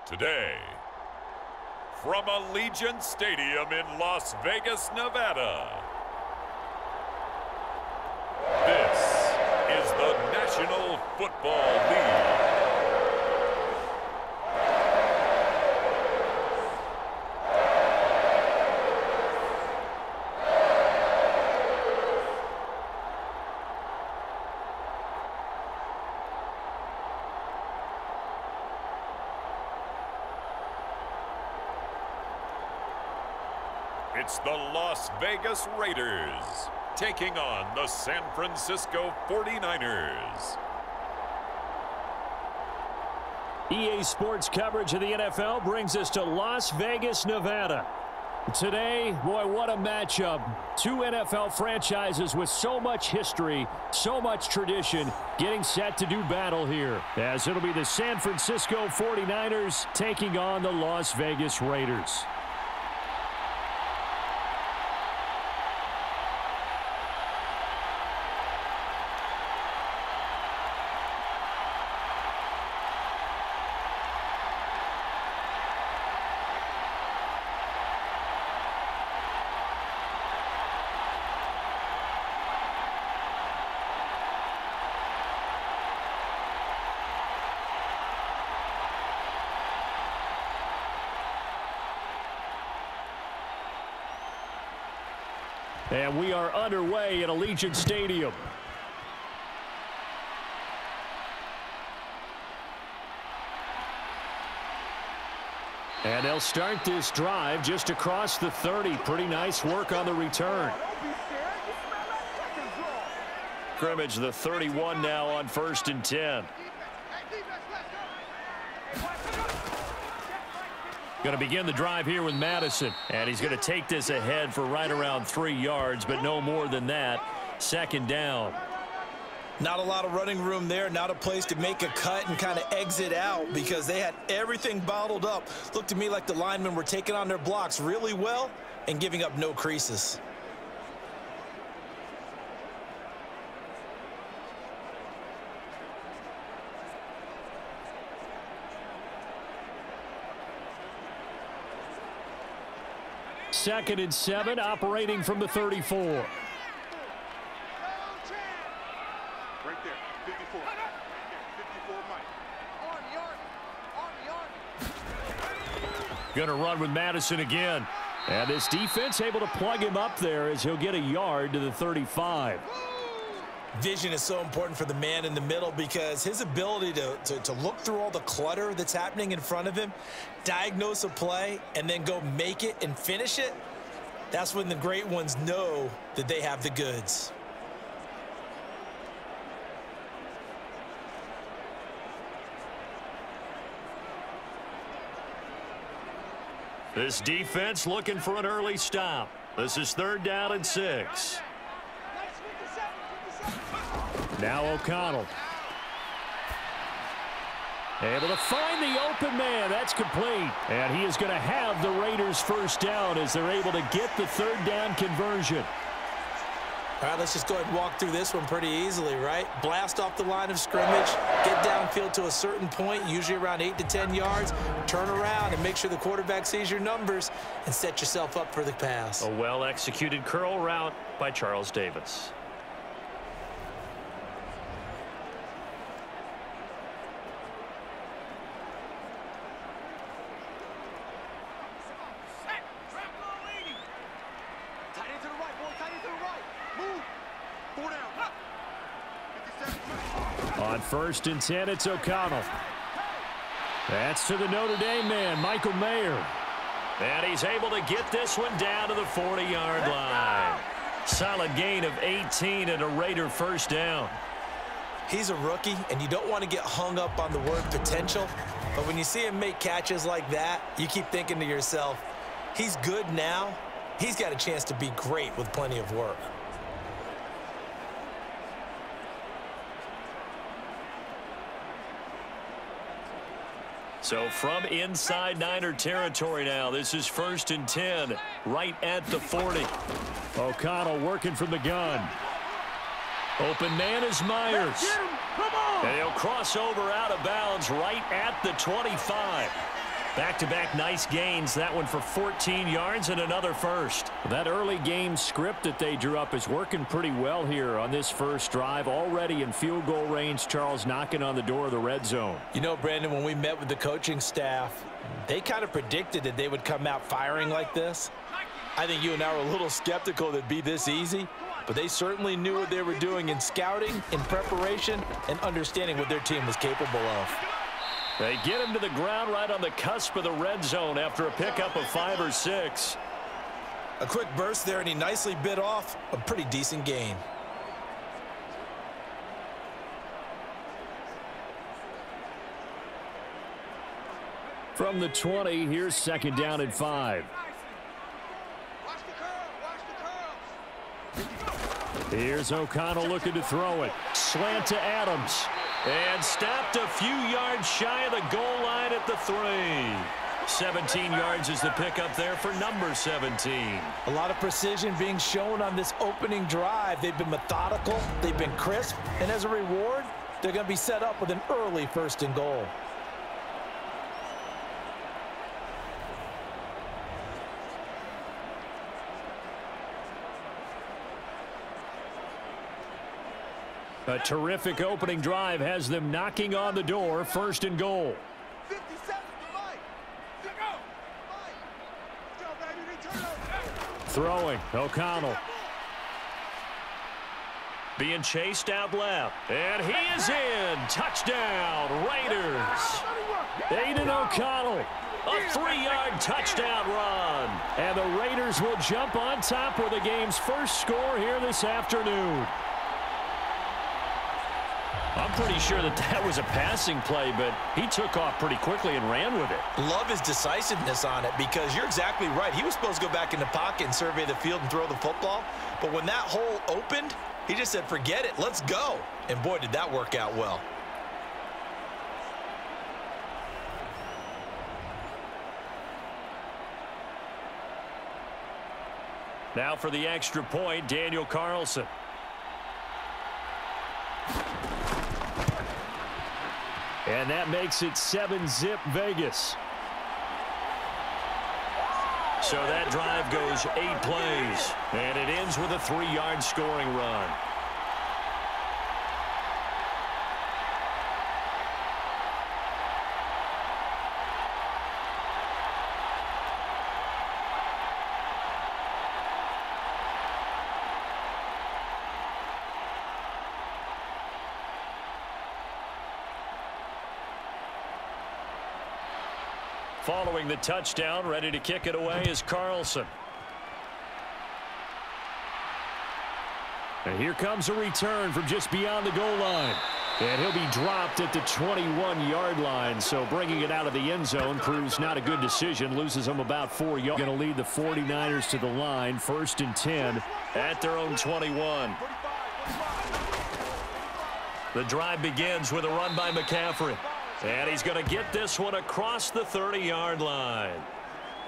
Today, from Allegiant Stadium in Las Vegas, Nevada, this is the National Football League. It's the Las Vegas Raiders taking on the San Francisco 49ers. EA Sports coverage of the NFL brings us to Las Vegas, Nevada. Today, boy, what a matchup. Two NFL franchises with so much history, so much tradition, getting set to do battle here, as it'll be the San Francisco 49ers taking on the Las Vegas Raiders. And we are underway at Allegiant Stadium. And they'll start this drive just across the 30. Pretty nice work on the return. Scrimmage the 31 now on 1st and 10. Going to begin the drive here with Madison. And he's going to take this ahead for right around 3 yards, but no more than that. 2nd down. Not a lot of running room there. Not a place to make a cut and kind of exit out because they had everything bottled up. Looked to me like the linemen were taking on their blocks really well and giving up no creases. Second and 7, operating from the 34. Right there, 54. 54, Mike. Going to run with Madison again. And this defense able to plug him up there as he'll get a yard to the 35. Vision is so important for the man in the middle because his ability to look through all the clutter that's happening in front of him, diagnose a play, and then go make it and finish it, that's when the great ones know that they have the goods. This defense looking for an early stop. This is 3rd down and 6. Now O'Connell. Able to find the open man. That's complete. And he is going to have the Raiders' 1st down as they're able to get the 3rd down conversion. All right, let's just go ahead and walk through this one pretty easily, right? Blast off the line of scrimmage, get downfield to a certain point, usually around 8 to 10 yards, turn around and make sure the quarterback sees your numbers and set yourself up for the pass. A well-executed curl route by Charles Davis. On 1st and 10, it's O'Connell. That's to the Notre Dame man, Michael Mayer. And he's able to get this one down to the 40-yard line. Solid gain of 18 and a Raider 1st down. He's a rookie, and you don't want to get hung up on the word potential. But when you see him make catches like that, you keep thinking to yourself, he's good now. He's got a chance to be great with plenty of work. So from inside Niner territory now, this is 1st and 10, right at the 40. O'Connell working from the gun. Open man is Myers. And he'll cross over out of bounds right at the 25. Back-to-back nice gains. That one for 14 yards and another first. That early game script that they drew up is working pretty well here on this first drive. Already in field goal range, Charles knocking on the door of the red zone. You know, Brandon, when we met with the coaching staff, they kind of predicted that they would come out firing like this. I think you and I were a little skeptical that it'd be this easy, but they certainly knew what they were doing in scouting, in preparation, and understanding what their team was capable of. They get him to the ground right on the cusp of the red zone after a pickup of 5 or 6. A quick burst there, and he nicely bit off a pretty decent gain. From the 20, here's second down and 5. Here's O'Connell looking to throw it. Slant to Adams. And stopped a few yards shy of the goal line at the 3. 17 yards is the pickup there for number 17. A lot of precision being shown on this opening drive. They've been methodical, they've been crisp, and as a reward, they're going to be set up with an early 1st and goal. A terrific opening drive has them knocking on the door, 1st and goal. 50 seconds to Mike. Go. Mike. Throwing, O'Connell. Being chased out left. And he is in. Touchdown, Raiders. Aiden O'Connell. A 3-yard touchdown run. And the Raiders will jump on top with the game's first score here this afternoon. I'm pretty sure that was a passing play, but he took off pretty quickly and ran with it. Love his decisiveness on it because you're exactly right. He was supposed to go back in the pocket and survey the field and throw the football. But when that hole opened, he just said, forget it, let's go. And boy, did that work out well. Now for the extra point, Daniel Carlson. And that makes it 7-zip Vegas. So that drive goes 8 plays. And it ends with a 3-yard scoring run. Following the touchdown, ready to kick it away is Carlson. And here comes a return from just beyond the goal line. And he'll be dropped at the 21-yard line. So bringing it out of the end zone proves not a good decision. Loses him about 4 yards. Going to lead the 49ers to the line. 1st and 10 at their own 21. The drive begins with a run by McCaffrey. And he's going to get this one across the 30-yard line.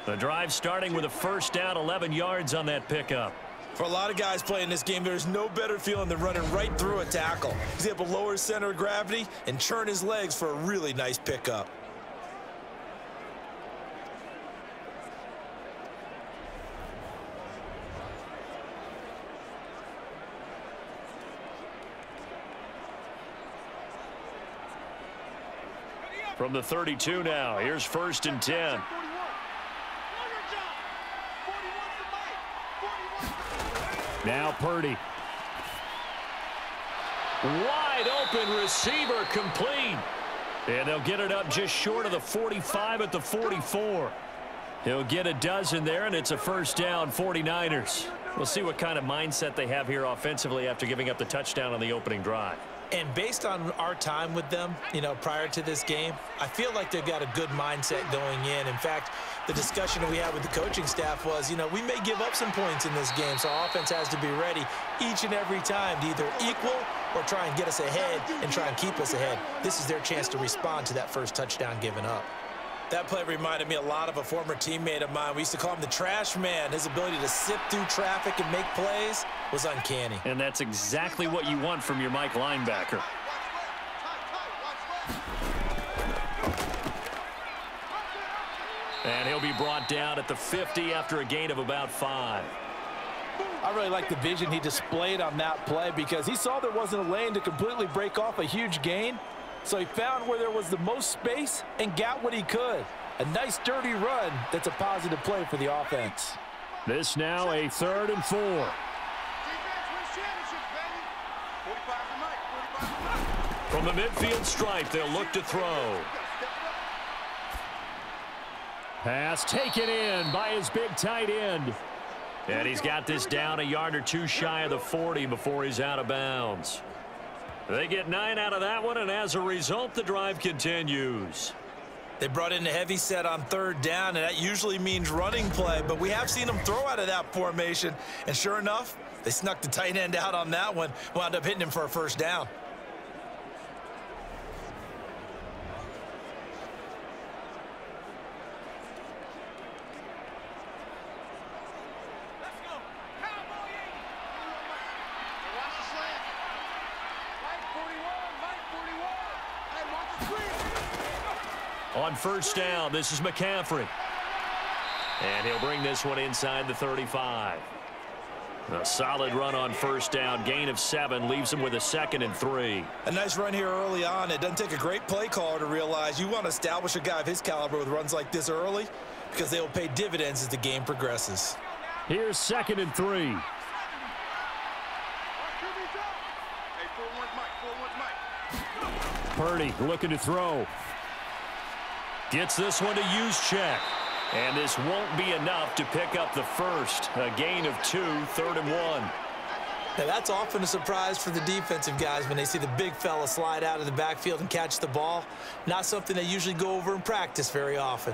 The drive starting with a 1st down, 11 yards on that pickup. For a lot of guys playing this game, there's no better feeling than running right through a tackle. He's able to lower his center of gravity and churn his legs for a really nice pickup. From the 32 now, here's 1st and 10. Now Purdy. Wide open receiver complete. And they'll get it up just short of the 45 at the 44. He'll get a dozen there, and it's a 1st down, 49ers. We'll see what kind of mindset they have here offensively after giving up the touchdown on the opening drive. And based on our time with them, you know, prior to this game, I feel like they've got a good mindset going in. In fact, the discussion that we had with the coaching staff was, you know, we may give up some points in this game, so our offense has to be ready each and every time to either equal or try and get us ahead and try and keep us ahead. This is their chance to respond to that first touchdown given up. That play reminded me a lot of a former teammate of mine. We used to call him the trash man. His ability to sift through traffic and make plays was uncanny. And that's exactly what you want from your Mike linebacker. brought down at the 50 after a gain of about 5. I really like the vision he displayed on that play because he saw there wasn't a lane to completely break off a huge gain. So he found where there was the most space and got what he could. A nice dirty run that's a positive play for the offense. This now a 3rd and 4. From the midfield stripe, they'll look to throw. Pass taken in by his big tight end. And he's got this down a yard or two shy of the 40 before he's out of bounds. They get 9 out of that one, and as a result, the drive continues. They brought in a heavy set on 3rd down, and that usually means running play, but we have seen them throw out of that formation, and sure enough, they snuck the tight end out on that one, wound up hitting him for a 1st down. On 1st down, this is McCaffrey. And he'll bring this one inside the 35. A solid run on 1st down. Gain of 7 leaves him with a 2nd and 3. A nice run here early on. It doesn't take a great play caller to realize you want to establish a guy of his caliber with runs like this early because they will pay dividends as the game progresses. Here's 2nd and 3. Purdy looking to throw. Gets this one to Juszczyk. And this won't be enough to pick up the 1st. A gain of 2, 3rd and 1. Now that's often a surprise for the defensive guys when they see the big fella slide out of the backfield and catch the ball. Not something they usually go over in practice very often.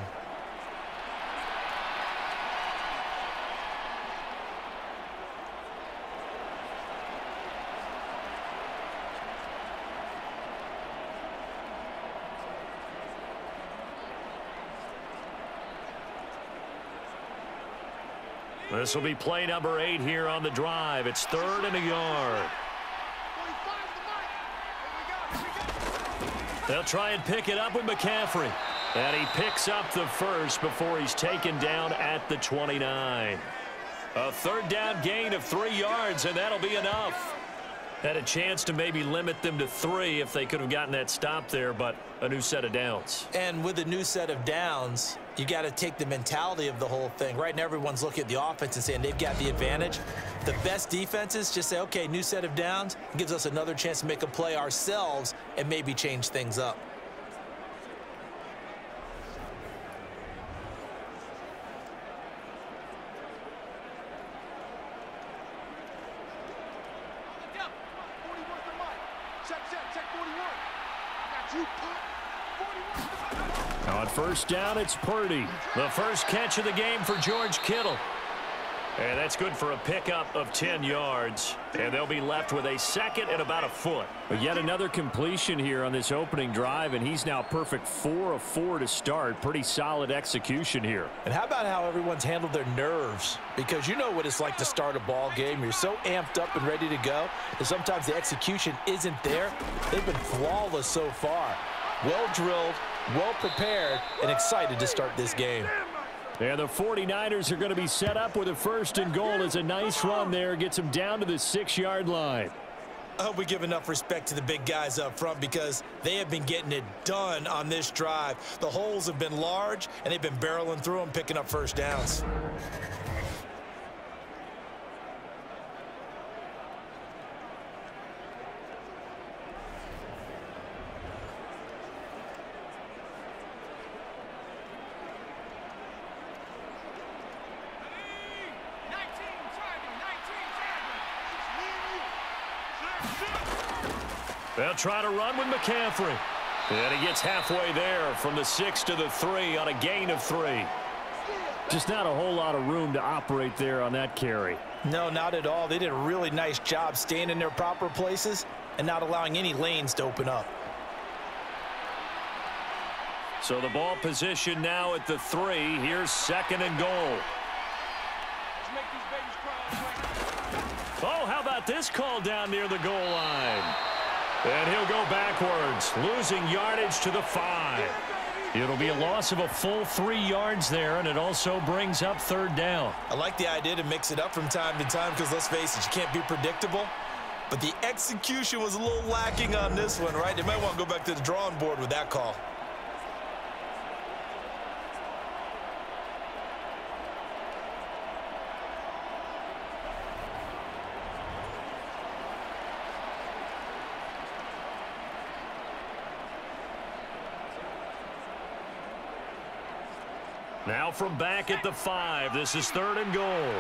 This will be play number 8 here on the drive. It's 3rd and a yard. They'll try and pick it up with McCaffrey. And he picks up the 1st before he's taken down at the 29. A 3rd down gain of 3 yards, and that'll be enough. Had a chance to maybe limit them to 3 if they could have gotten that stop there, but a new set of downs. And with a new set of downs, you got to take the mentality of the whole thing. Right now, everyone's looking at the offense and saying they've got the advantage. The best defenses just say, okay, new set of downs, gives us another chance to make a play ourselves and maybe change things up. On 1st down, it's Purdy. The 1st catch of the game for George Kittle. And that's good for a pickup of 10 yards. And they'll be left with a 2nd and about a foot. But yet another completion here on this opening drive, and he's now perfect 4 of 4 to start. Pretty solid execution here. And how about how everyone's handled their nerves? Because you know what it's like to start a ball game. You're so amped up and ready to go that sometimes the execution isn't there. They've been flawless so far. Well drilled, well prepared, and excited to start this game. And the 49ers are going to be set up with a 1st and goal. As a nice run there, gets them down to the 6-yard line. I hope we give enough respect to the big guys up front because they have been getting it done on this drive. The holes have been large, and they've been barreling through them, picking up 1st downs. They'll try to run with McCaffrey. And he gets halfway there from the 6 to the 3 on a gain of 3. Just not a whole lot of room to operate there on that carry. No, not at all. They did a really nice job staying in their proper places and not allowing any lanes to open up. So the ball position now at the 3. Here's 2nd and goal. Oh, how about this call down near the goal line? And he'll go backwards, losing yardage to the 5. It'll be a loss of a full 3 yards there, and it also brings up 3rd down. I like the idea to mix it up from time to time because, let's face it, you can't be predictable. But the execution was a little lacking on this one, right? They might want to go back to the drawing board with that call. Now from back at the 5, this is 3rd and goal.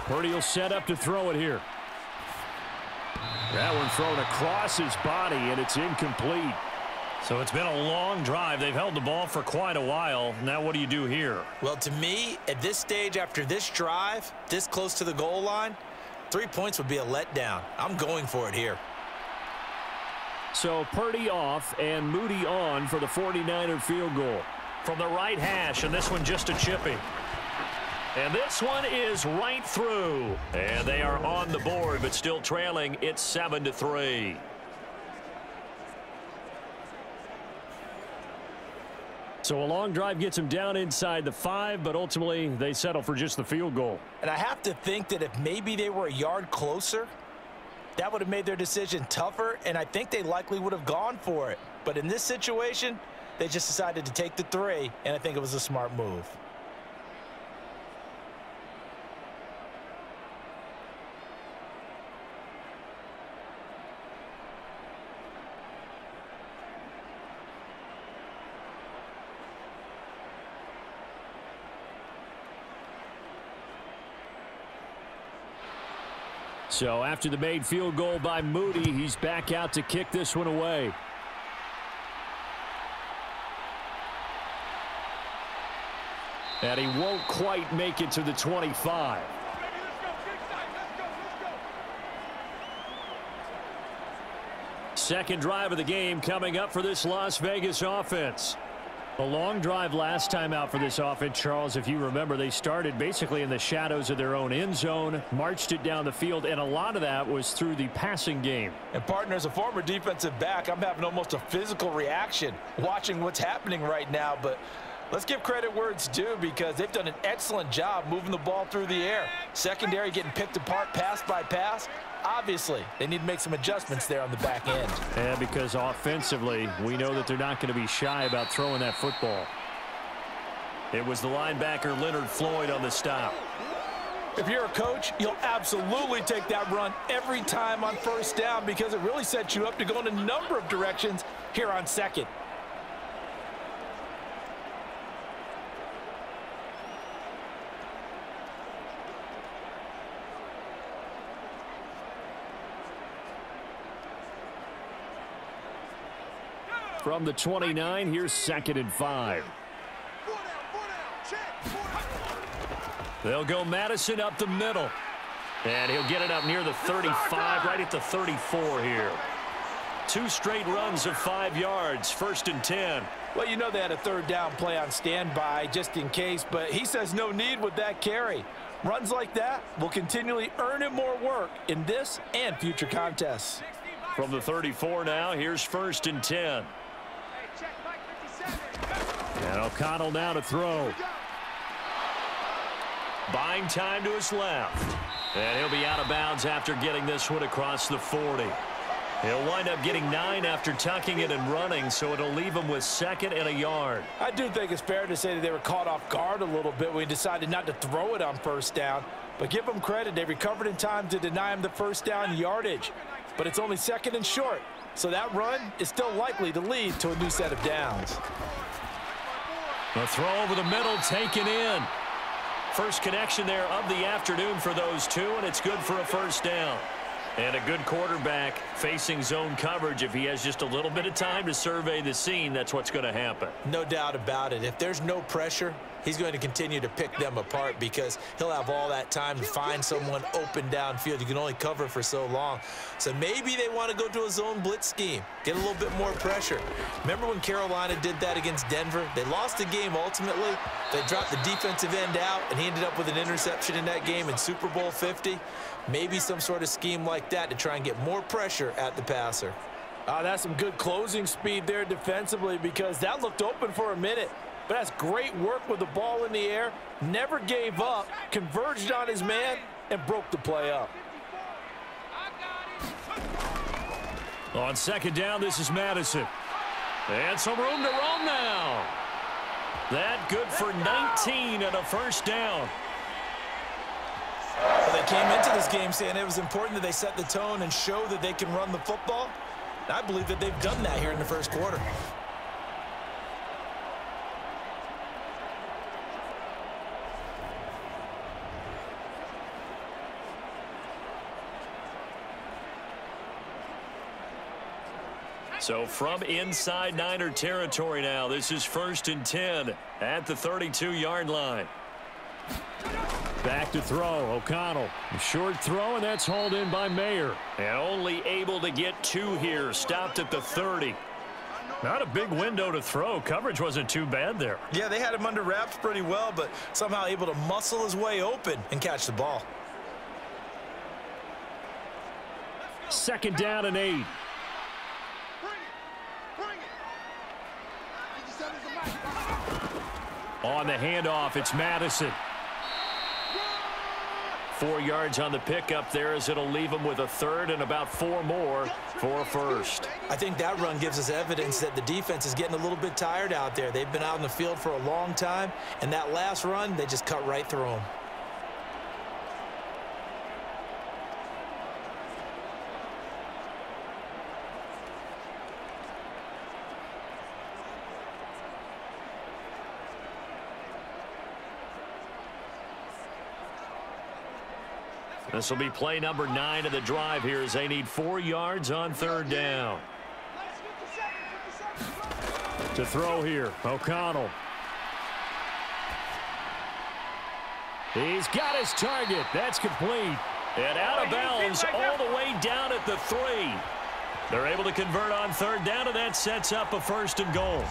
Purdy will set up to throw it here. That one thrown across his body, and it's incomplete. So it's been a long drive. They've held the ball for quite a while. Now what do you do here? Well, to me, at this stage, after this drive, this close to the goal line, 3 points would be a letdown. I'm going for it here. So Purdy off and Moody on for the 49er field goal. From the right hash, and this one just a chippy. And this one is right through. And they are on the board, but still trailing. It's 7-3. So a long drive gets them down inside the 5, but ultimately they settle for just the field goal. And I have to think that if maybe they were a yard closer, that would have made their decision tougher, and I think they likely would have gone for it. But in this situation, they just decided to take the 3, and I think it was a smart move. So after the made field goal by Moody, he's back out to kick this one away. And he won't quite make it to the 25. Second drive of the game coming up for this Las Vegas offense. A long drive last time out for this offense, Charles. If you remember, they started basically in the shadows of their own end zone, marched it down the field, and a lot of that was through the passing game. And, partner, as a former defensive back, I'm having almost a physical reaction watching what's happening right now. But let's give credit where it's due because they've done an excellent job moving the ball through the air. Secondary getting picked apart pass by pass. Obviously, they need to make some adjustments there on the back end. Yeah, because offensively, we know that they're not going to be shy about throwing that football. It was the linebacker Leonard Floyd on the stop. If you're a coach, you'll absolutely take that run every time on first down because it really sets you up to go in a number of directions here on second. From the 29, here's 2nd and 5. They'll go Madison up the middle. And he'll get it up near the 35, right at the 34 here. 2 straight runs of 5 yards, 1st and 10. Well, you know they had a 3rd down play on standby just in case, but he says no need with that carry. Runs like that will continually earn him more work in this and future contests. From the 34 now, here's 1st and 10. And O'Connell now to throw. Buying time to his left. And he'll be out of bounds after getting this one across the 40. He'll wind up getting 9 after tucking it and running, so it'll leave him with 2nd and a yard. I do think it's fair to say that they were caught off guard a little bit when he decided not to throw it on first down. But give them credit, they recovered in time to deny him the first down yardage. But it's only 2nd and short, so that run is still likely to lead to a new set of downs. The throw over the middle taken in. First connection there of the afternoon for those two, and it's good for a first down. And a good quarterback facing zone coverage. If he has just a little bit of time to survey the scene, that's what's going to happen. No doubt about it. If there's no pressure, he's going to continue to pick them apart because he'll have all that time to find someone open downfield. You can only cover for so long. So maybe they want to go to a zone blitz scheme, get a little bit more pressure. Remember when Carolina did that against Denver? They lost the game ultimately. They dropped the defensive end out, and he ended up with an interception in that game in Super Bowl 50. Maybe some sort of scheme like that to try and get more pressure at the passer. That's some good closing speed there defensively because that looked open for a minute. But that's great work with the ball in the air. Never gave up, converged on his man, and broke the play up. On second down, this is Madison. And some room to roam now. That good for 19 and a first down. Well, they came into this game saying it was important that they set the tone and show that they can run the football. And I believe that they've done that here in the first quarter. So from inside Niner territory now, this is 1st and 10 at the 32-yard line. Back to throw, O'Connell. Short throw, and that's hauled in by Mayer. And only able to get 2 here, stopped at the 30. Not a big window to throw. Coverage wasn't too bad there. Yeah, they had him under wraps pretty well, but somehow able to muscle his way open and catch the ball. 2nd down and 8. On the handoff, it's Madison. 4 yards on the pickup there as it'll leave him with a 3rd and about 4 more for a first. I think that run gives us evidence that the defense is getting a little bit tired out there. They've been out in the field for a long time, and that last run, they just cut right through them. This will be play number 9 of the drive here as they need 4 yards on 3rd down. To throw here, O'Connell. He's got his target. That's complete. And out of bounds all the way down at the 3. They're able to convert on 3rd down, and that sets up a 1st and goal.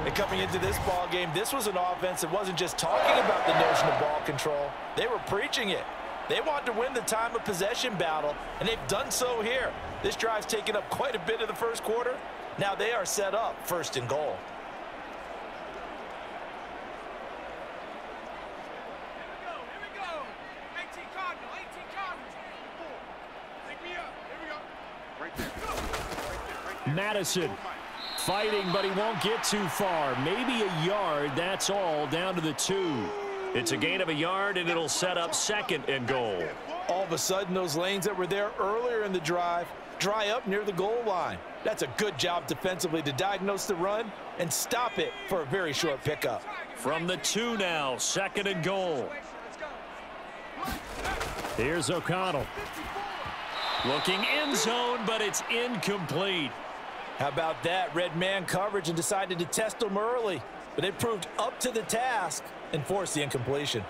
And coming into this ball game, this was an offense that wasn't just talking about the notion of ball control. They were preaching it. They want to win the time of possession battle, and they've done so here. This drive's taken up quite a bit of the first quarter. Now they are set up 1st and goal. Here we go. 18 Cardinal, 18 Cardinal. Take me up. Here we go. Right there. Madison fighting, but he won't get too far. Maybe a yard, that's all, down to the 2. It's a gain of a yard, and it'll set up 2nd and goal. All of a sudden, those lanes that were there earlier in the drive dry up near the goal line. That's a good job defensively to diagnose the run and stop it for a very short pickup. From the 2 now, 2nd and goal. Here's O'Connell. Looking end zone, but it's incomplete. How about that? Red man coverage and decided to test them early. But they proved up to the task and forced the incompletion.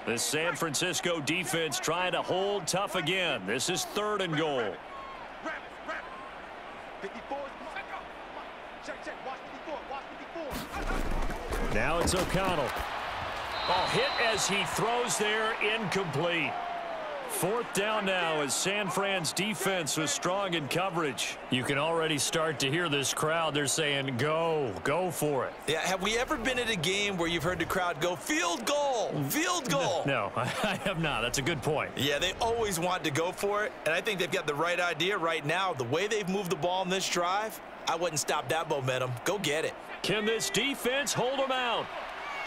The San Francisco defense trying to hold tough again. This is 3rd and goal. Grab it. 54. Check. Watch 54. Now it's O'Connell. Oh, hit as he throws there, incomplete. 4th down now as San Fran's defense was strong in coverage. You can already start to hear this crowd. They're saying, go for it. Yeah, have we ever been at a game where you've heard the crowd go, field goal, field goal? No, I have not. That's a good point. Yeah, they always want to go for it, and I think they've got the right idea right now. The way they've moved the ball in this drive, I wouldn't stop that momentum. Go get it. Can this defense hold them out?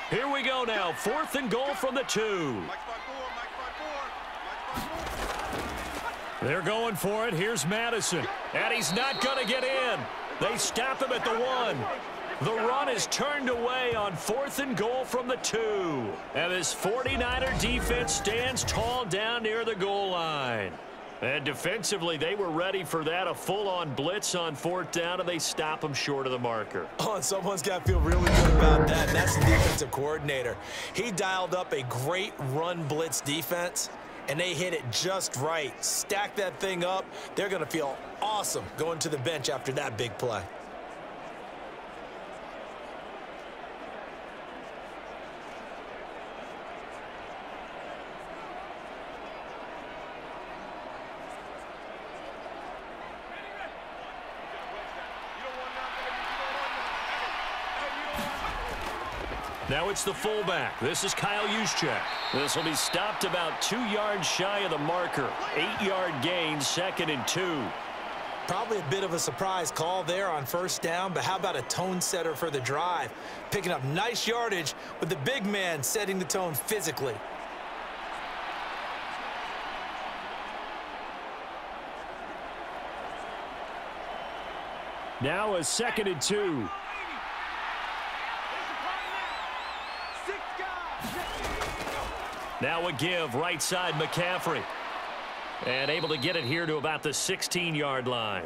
Here we go now, 4th and goal from the 2. They're going for it. Here's Madison. And he's not going to get in. They stop him at the 1. The run is turned away on 4th and goal from the 2. And this 49er defense stands tall down near the goal line. And defensively, they were ready for that, a full-on blitz on 4th down, and they stop him short of the marker. Oh, and someone's got to feel really good about that, and that's the defensive coordinator. He dialed up a great run blitz defense, and they hit it just right. Stack that thing up. They're going to feel awesome going to the bench after that big play. Now it's the fullback. This is Kyle Juszczyk. This will be stopped about 2 yards shy of the marker. 8-yard gain, 2nd and 2. Probably a bit of a surprise call there on first down, but how about a tone setter for the drive? Picking up nice yardage with the big man setting the tone physically. Now a 2nd and 2. Now a give, right side McCaffrey. And able to get it here to about the 16-yard line.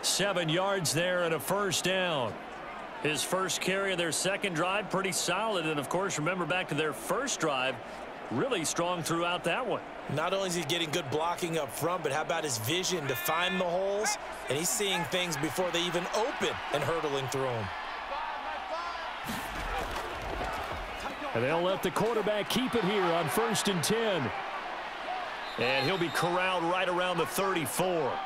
7 yards there and a first down. His first carry of their second drive, pretty solid. And, of course, remember back to their first drive, really strong throughout that one. Not only is he getting good blocking up front, but how about his vision to find the holes? And he's seeing things before they even open and hurtling through them. And they'll let the quarterback keep it here on 1st and 10. And he'll be corralled right around the 34.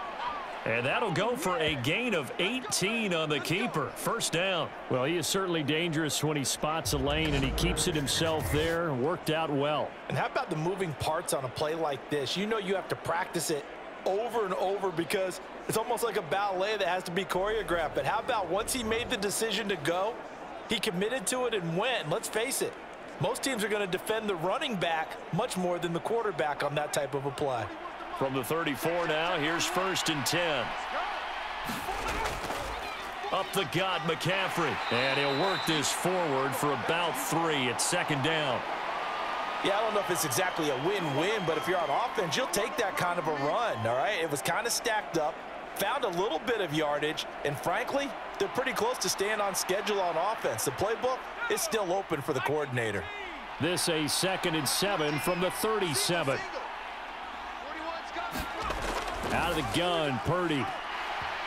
And that'll go for a gain of 18 on the keeper. First down. Well, he is certainly dangerous when he spots a lane, and he keeps it himself there. Worked out well. And how about the moving parts on a play like this? You know you have to practice it over and over because it's almost like a ballet that has to be choreographed. But how about once he made the decision to go, he committed to it and went. Let's face it, most teams are going to defend the running back much more than the quarterback on that type of a play. From the 34 now, here's 1st and 10. Up the gut, McCaffrey. And he'll work this forward for about 3 at 2nd down. Yeah, I don't know if it's exactly a win-win, but if you're on offense, you'll take that kind of a run, all right? It was kind of stacked up, found a little bit of yardage, and frankly, they're pretty close to staying on schedule on offense. The playbook is still open for the coordinator. This a 2nd and 7 from the 37. Out of the gun, Purdy.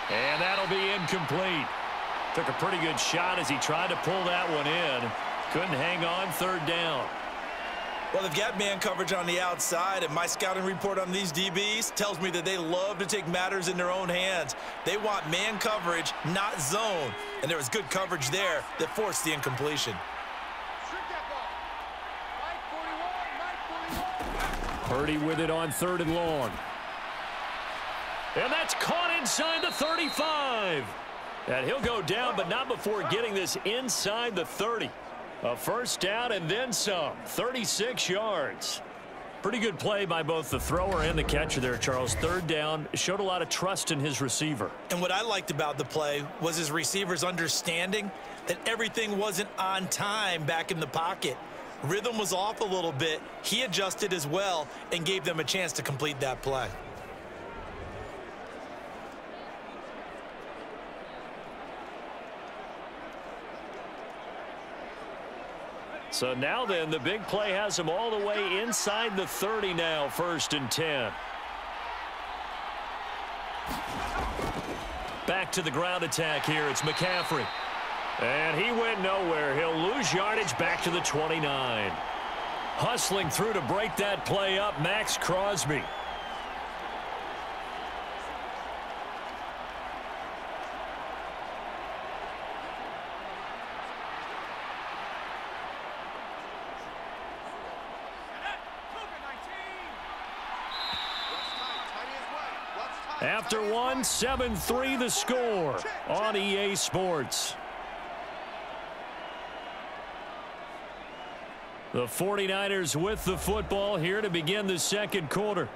And that'll be incomplete. Took a pretty good shot as he tried to pull that one in. Couldn't hang on, 3rd down. Well, they've got man coverage on the outside, and my scouting report on these DBs tells me that they love to take matters in their own hands. They want man coverage, not zone. And there was good coverage there that forced the incompletion. Purdy with it on 3rd and long. And that's caught inside the 35. And he'll go down, but not before getting this inside the 30. A first down and then some. 36 yards. Pretty good play by both the thrower and the catcher there, Charles. 3rd down. Showed a lot of trust in his receiver. And what I liked about the play was his receiver's understanding that everything wasn't on time back in the pocket. Rhythm was off a little bit. He adjusted as well and gave them a chance to complete that play. So now then, the big play has him all the way inside the 30 now, 1st and 10. Back to the ground attack here. It's McCaffrey. And he went nowhere. He'll lose yardage back to the 29. Hustling through to break that play up, Max Crosby. After one, 7-3 the score on EA Sports. The 49ers with the football here to begin the 2nd quarter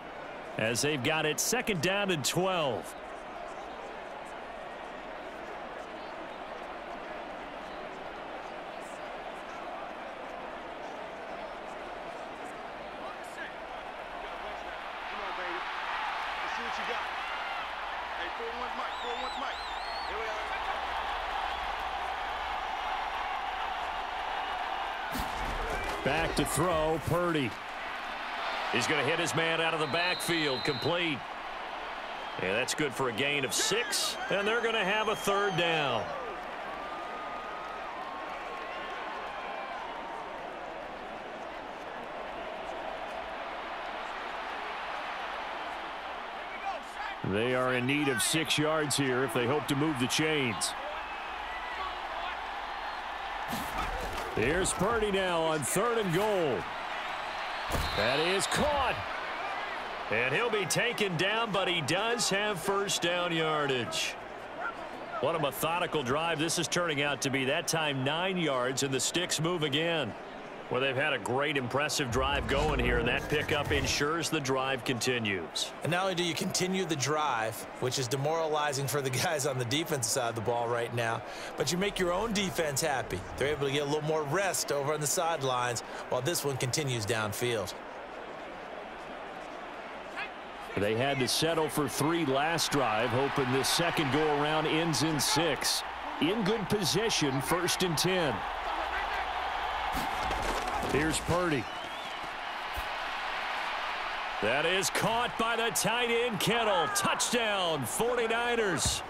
as they've got it 2nd down and 12. Back to throw, Purdy. He's going to hit his man out of the backfield, complete. And that's good for a gain of 6, and they're going to have a 3rd down. They are in need of 6 yards here if they hope to move the chains. Here's Purdy now on 3rd and goal. That is caught. And he'll be taken down, but he does have first down yardage. What a methodical drive this is turning out to be. That time 9 yards, and the sticks move again. Well, they've had a great, impressive drive going here, and that pickup ensures the drive continues. And not only do you continue the drive, which is demoralizing for the guys on the defensive side of the ball right now, but you make your own defense happy. They're able to get a little more rest over on the sidelines while this one continues downfield. They had to settle for 3 last drive, hoping this second go-around ends in 6. In good position, 1st and 10. Here's Purdy. That is caught by the tight end, Kittle. Touchdown, 49ers.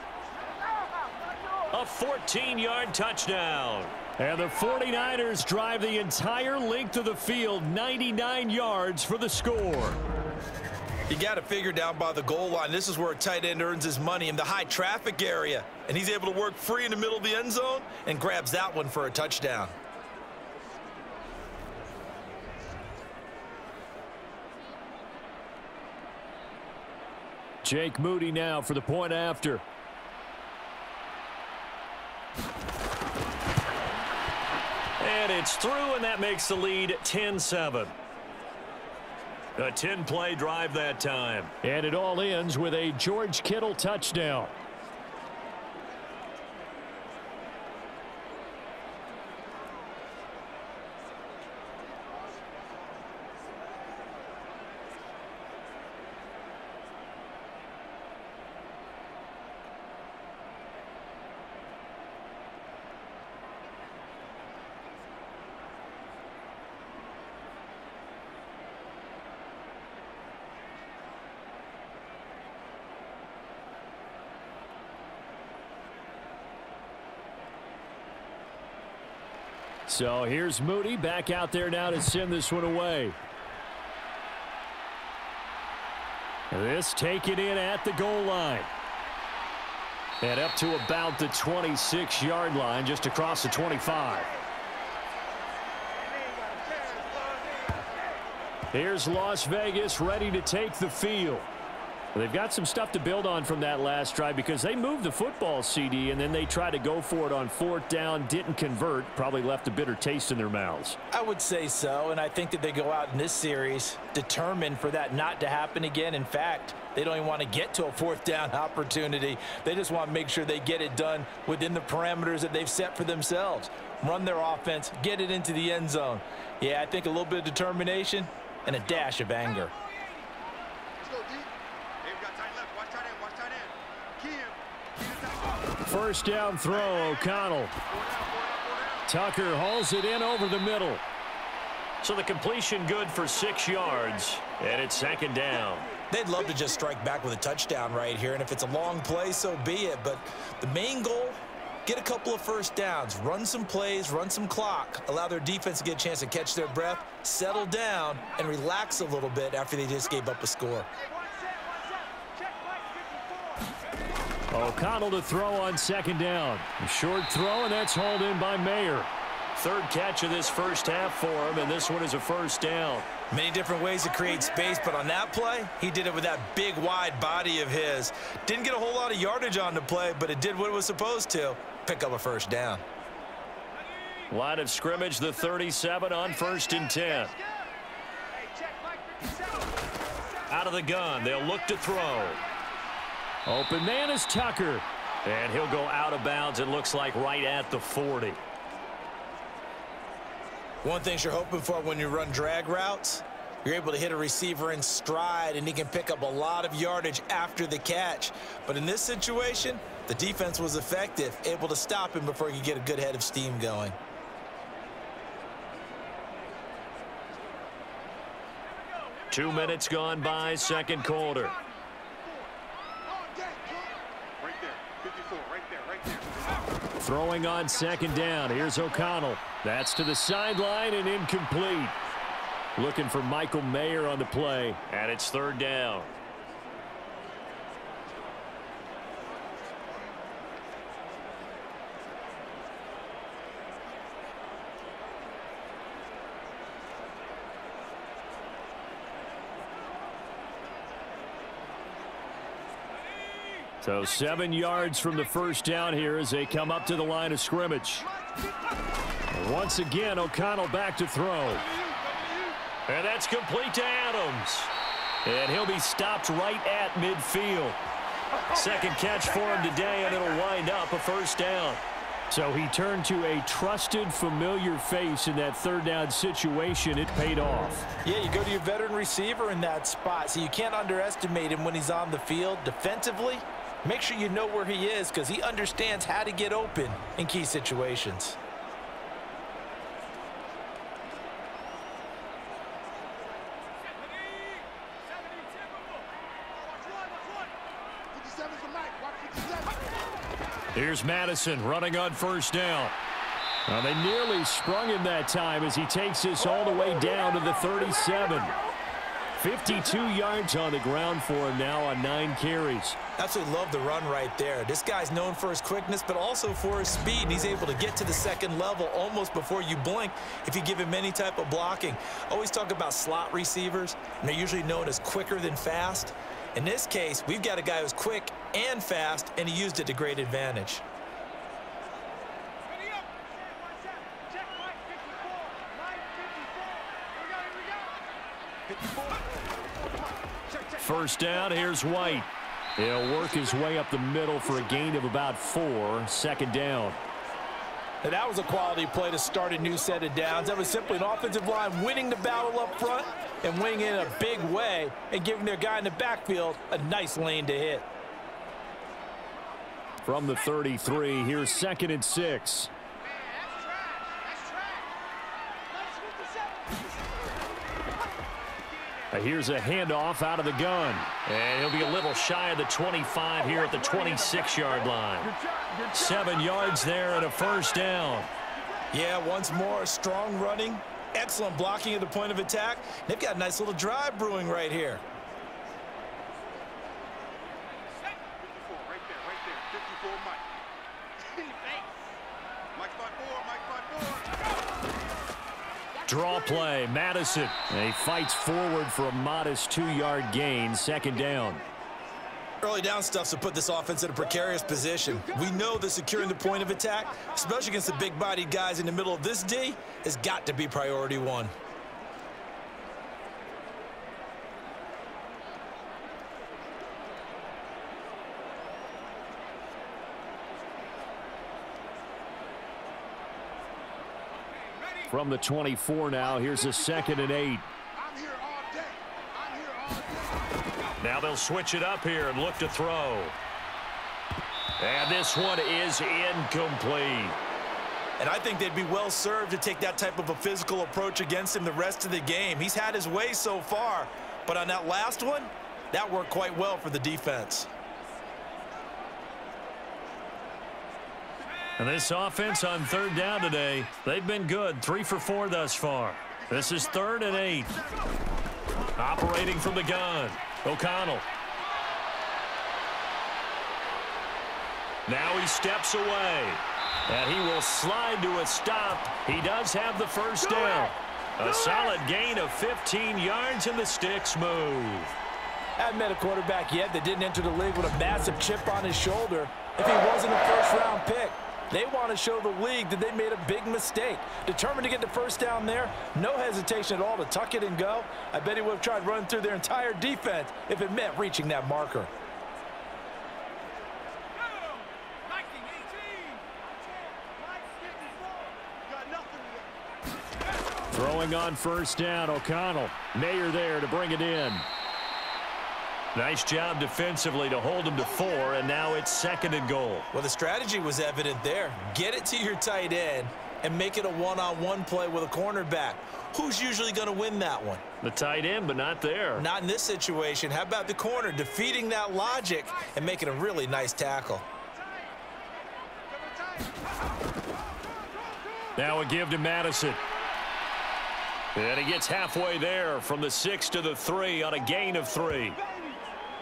A 14-yard touchdown. And the 49ers drive the entire length of the field, 99 yards for the score. You got to figure down by the goal line. This is where a tight end earns his money, in the high traffic area. And he's able to work free in the middle of the end zone and grabs that one for a touchdown. Jake Moody now for the point after. And it's through, and that makes the lead 10-7. A 10-play drive that time. And it all ends with a George Kittle touchdown. So here's Moody back out there now to send this one away. This taken in at the goal line. And up to about the 26-yard line, just across the 25. Here's Las Vegas ready to take the field. They've got some stuff to build on from that last drive because they moved the football, CD, and then they tried to go for it on 4th down, didn't convert, probably left a bitter taste in their mouths. I would say so, and I think that they go out in this series determined for that not to happen again. In fact, they don't even want to get to a 4th down opportunity. They just want to make sure they get it done within the parameters that they've set for themselves. Run their offense, get it into the end zone. Yeah, I think a little bit of determination and a dash of anger. First down throw, O'Connell. Tucker hauls it in over the middle. So the completion good for 6 yards, and it's 2nd down. They'd love to just strike back with a touchdown right here, and if it's a long play, so be it. But the main goal, get a couple of first downs, run some plays, run some clock, allow their defense to get a chance to catch their breath, settle down, and relax a little bit after they just gave up a score. O'Connell to throw on 2nd down. A short throw, and that's hauled in by Mayer. 3rd catch of this first half for him, and this one is a first down. Many different ways to create space, but on that play, he did it with that big, wide body of his. Didn't get a whole lot of yardage on the play, but it did what it was supposed to, pick up a first down. Line of scrimmage, the 37 on 1st and 10. Out of the gun, they'll look to throw. Open man is Tucker. And he'll go out of bounds, it looks like right at the 40. One thing you're hoping for when you run drag routes, you're able to hit a receiver in stride, and he can pick up a lot of yardage after the catch. But in this situation, the defense was effective, able to stop him before he could get a good head of steam going. Two minutes gone by, second quarter. Throwing on 2nd down. Here's O'Connell. That's to the sideline and incomplete. Looking for Michael Mayer on the play. And it's 3rd down. So 7 yards from the first down here as they come up to the line of scrimmage. And once again, O'Connell back to throw. And that's complete to Adams. And he'll be stopped right at midfield. Second catch for him today, and it'll wind up a first down. So he turned to a trusted, familiar face in that third down situation. It paid off. Yeah, you go to your veteran receiver in that spot, so you can't underestimate him when he's on the field. Defensively, make sure you know where he is because he understands how to get open in key situations. Here's Madison running on first down. Well, they nearly sprung him that time as he takes this all the way down to the 37. 52 yards on the ground for him now on 9 carries. Absolutely love the run right there. This guy's known for his quickness, but also for his speed. And he's able to get to the second level almost before you blink if you give him any type of blocking. Always talk about slot receivers, and they're usually known as quicker than fast. In this case, we've got a guy who's quick and fast, and he used it to great advantage. First down, here's White. He'll work his way up the middle for a gain of about 4. Second down. And that was a quality play to start a new set of downs. That was simply an offensive line winning the battle up front and winning in a big way and giving their guy in the backfield a nice lane to hit. From the 33, here's 2nd and 6. Here's a handoff out of the gun. And he'll be a little shy of the 25 here at the 26-yard line. 7 yards there and a first down. Yeah, once more, strong running, excellent blocking at the point of attack. They've got a nice little drive brewing right here. Right there, 54 Mike. Mike's by 4, Mike's by 4. Draw play, Madison. And he fights forward for a modest 2-yard gain, second down. Early down stuff to put this offense in a precarious position. We know that securing the point of attack, especially against the big-bodied guys in the middle of this D, has got to be priority 1. From the 24 now, here's a 2nd and 8. I'm here all day. I'm here all day. Now they'll switch it up here and look to throw. And this one is incomplete. And I think they'd be well served to take that type of a physical approach against him the rest of the game. He's had his way so far, but on that last one, that worked quite well for the defense. And this offense on third down today, they've been good. 3 for 4 thus far. This is 3rd and 8. Operating from the gun, O'Connell. Now he steps away. And he will slide to a stop. He does have the first down. A solid gain of 15 yards, and the sticks move. Haven't met a quarterback yet that didn't enter the league with a massive chip on his shoulder if he wasn't a first-round pick. They want to show the league that they made a big mistake. Determined to get the first down there, no hesitation at all to tuck it and go. I bet he would have tried running through their entire defense if it meant reaching that marker. Throwing on first down, O'Connell. Mayer there to bring it in. Nice job defensively to hold him to 4, and now it's 2nd and goal. Well, the strategy was evident there. Get it to your tight end and make it a one-on-one play with a cornerback. Who's usually going to win that one? The tight end, but not there. Not in this situation. How about the corner defeating that logic and making a really nice tackle? Now a give to Madison. And he gets halfway there from the 6 to the 3 on a gain of 3.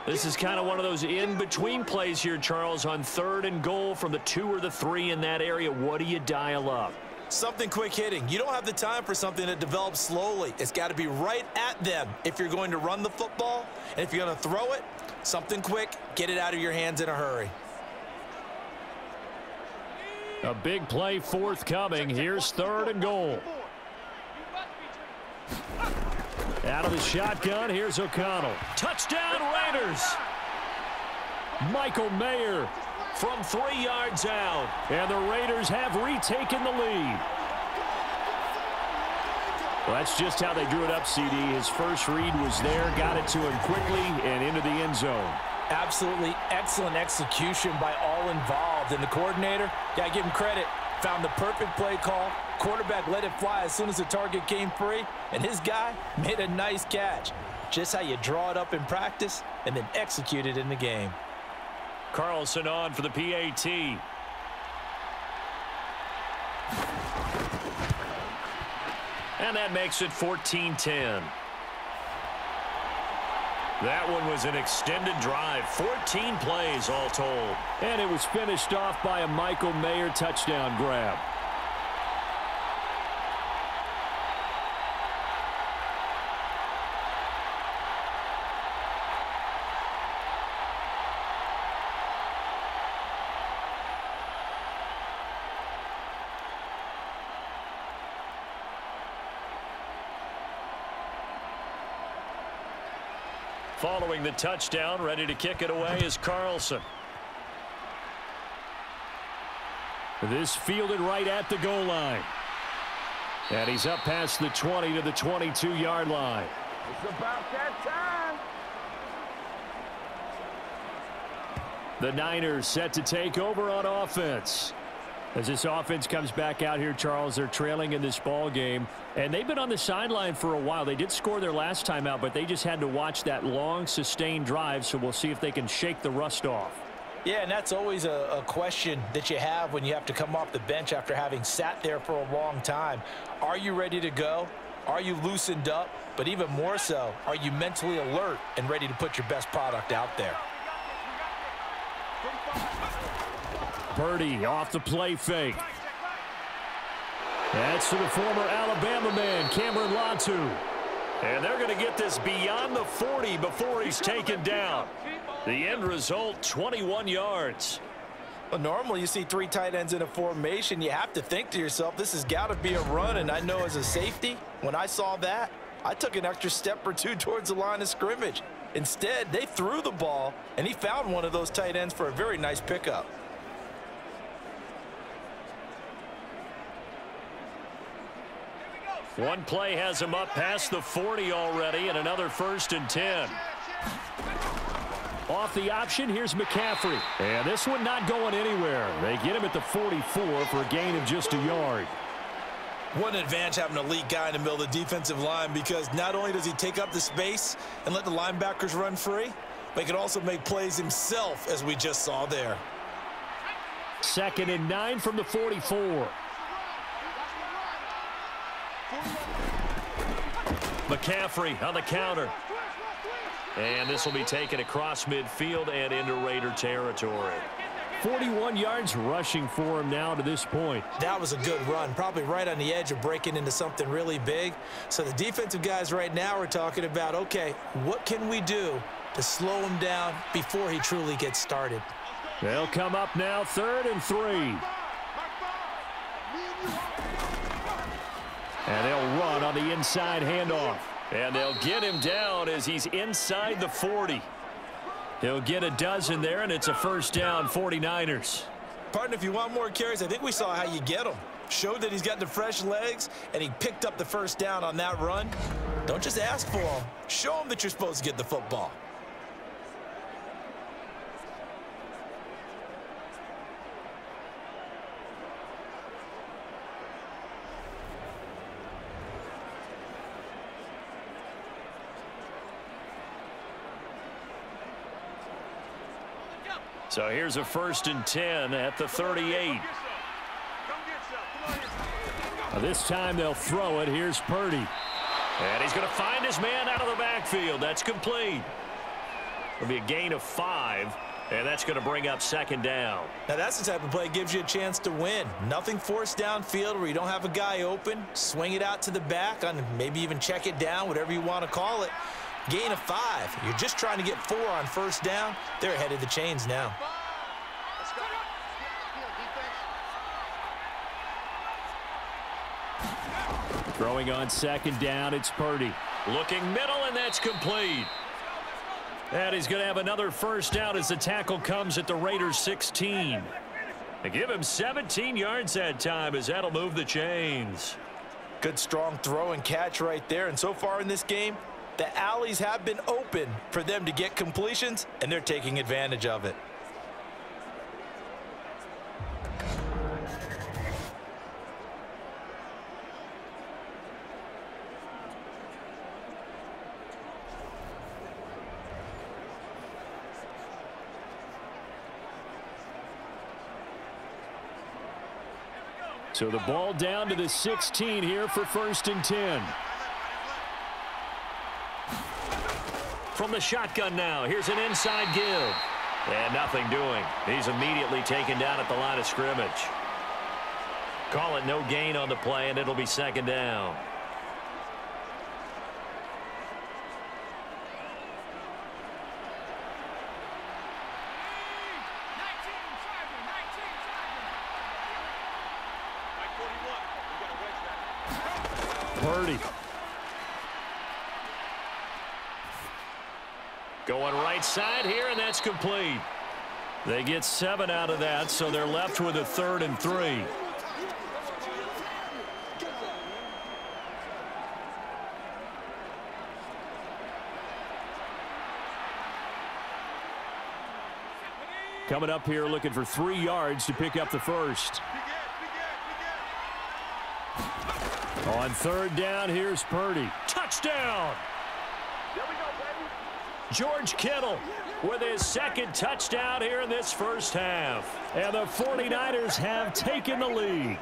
This is kind of one of those in-between plays here, Charles, on 3rd and goal from the 2 or the 3 in that area. What do you dial up? Something quick hitting. You don't have the time for something that develops slowly. It's got to be right at them if you're going to run the football. And if you're going to throw it, Something quick, get it out of your hands in a hurry. A big play forthcoming. Here's 3rd and goal. Out of the shotgun, here's O'Connell. Touchdown, Raiders! Michael Mayer from 3 yards out. And the Raiders have retaken the lead. Well, that's just how they drew it up, CD. His first read was there, got it to him quickly, and into the end zone. Absolutely excellent execution by all involved. And the coordinator, got to give him credit, found the perfect play call. Quarterback let it fly as soon as the target came free, and his guy made a nice catch. Just how you draw it up in practice and then execute it in the game. Carlson on for the PAT. And that makes it 14-10. That one was an extended drive. 14 plays all told. And it was finished off by a Michael Mayer touchdown grab. Following the touchdown, ready to kick it away is Carlson. This fielded right at the goal line. And he's up past the 20 to the 22-yard line. It's about that time. The Niners set to take over on offense. As this offense comes back out here, Charles, they're trailing in this ball game, and they've been on the sideline for a while. They did score their last time out, but they just had to watch that long, sustained drive, so we'll see if they can shake the rust off. Yeah, and that's always a question that you have when you have to come off the bench after having sat there for a long time. Are you ready to go? Are you loosened up? But even more so, are you mentally alert and ready to put your best product out there? Purdy off the play fake. That's to the former Alabama man, Cameron Latu. And they're going to get this beyond the 40 before he's taken down. The end result, 21 yards. Well, normally you see 3 tight ends in a formation. You have to think to yourself, this has got to be a run. And I know as a safety, when I saw that, I took an extra step or 2 towards the line of scrimmage. Instead, they threw the ball, and he found one of those tight ends for a very nice pickup. One play has him up past the 40 already, and another 1st and 10. Off the option, here's McCaffrey. And this one not going anywhere. They get him at the 44 for a gain of just a yard. What an advantage having an elite guy in the middle of the defensive line, because not only does he take up the space and let the linebackers run free, but he can also make plays himself, as we just saw there. 2nd and 9 from the 44. McCaffrey on the counter. And this will be taken across midfield and into Raider territory. 41 yards rushing for him now to this point. That was a good run, probably right on the edge of breaking into something really big. So the defensive guys right now are talking about, okay, what can we do to slow him down before he truly gets started? They'll come up now, 3rd and 3. And they'll run on the inside handoff. And they'll get him down as he's inside the 40. He'll get a dozen there, and it's a 1st down, 49ers. Partner, if you want more carries, I think we saw how you get them. Showed that he's got the fresh legs, and he picked up the 1st down on that run. Don't just ask for them. Show them that you're supposed to get the football. So here's a 1st and 10 at the 38. This time they'll throw it. Here's Purdy. And he's going to find his man out of the backfield. That's complete. It'll be a gain of 5, and that's going to bring up 2nd down. Now that's the type of play that gives you a chance to win. Nothing forced downfield where you don't have a guy open. Swing it out to the back, and maybe even check it down, whatever you want to call it. Gain of 5. You're just trying to get 4 on first down. They're ahead of the chains now. Let's go. Throwing on second down, it's Purdy. Looking middle, and that's complete. And he's going to have another first down as the tackle comes at the Raiders' 16. They give him 17 yards that time as that'll move the chains. Good strong throw and catch right there. And so far in this game, the alleys have been open for them to get completions, and they're taking advantage of it. So the ball down to the 16 here for 1st and 10. From the shotgun now, here's an inside give. And nothing doing. He's immediately taken down at the line of scrimmage. Call it no gain on the play, and it'll be 2nd down. Purdy. Going right side here, and that's complete. They get 7 out of that, so they're left with a 3rd and 3. Coming up here looking for 3 yards to pick up the first. On 3rd down, here's Purdy. Touchdown! There we go, baby. George Kittle with his 2nd touchdown here in this first half. And the 49ers have taken the lead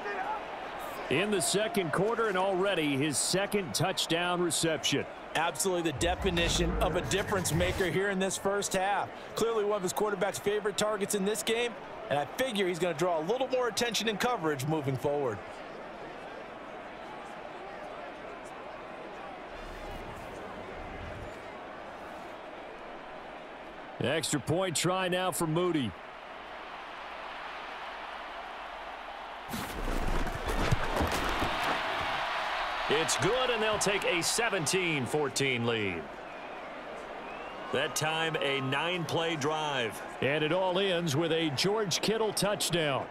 in the 2nd quarter, and already his 2nd touchdown reception. Absolutely the definition of a difference maker here in this first half. Clearly one of his quarterback's favorite targets in this game, and I figure he's going to draw a little more attention and coverage moving forward. Extra point try now for Moody. It's good, and they'll take a 17-14 lead. That time a 9-play drive. And it all ends with a George Kittle touchdown.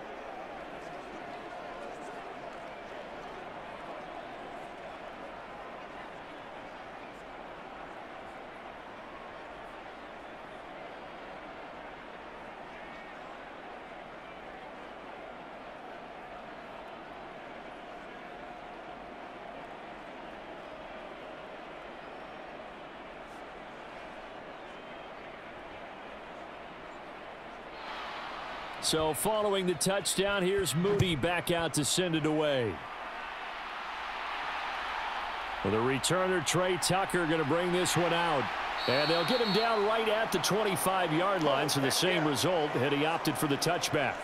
So following the touchdown, here's Moody back out to send it away. Well, the returner, Trey Tucker, going to bring this one out. And they'll get him down right at the 25-yard line, so the same result had he opted for the touchback.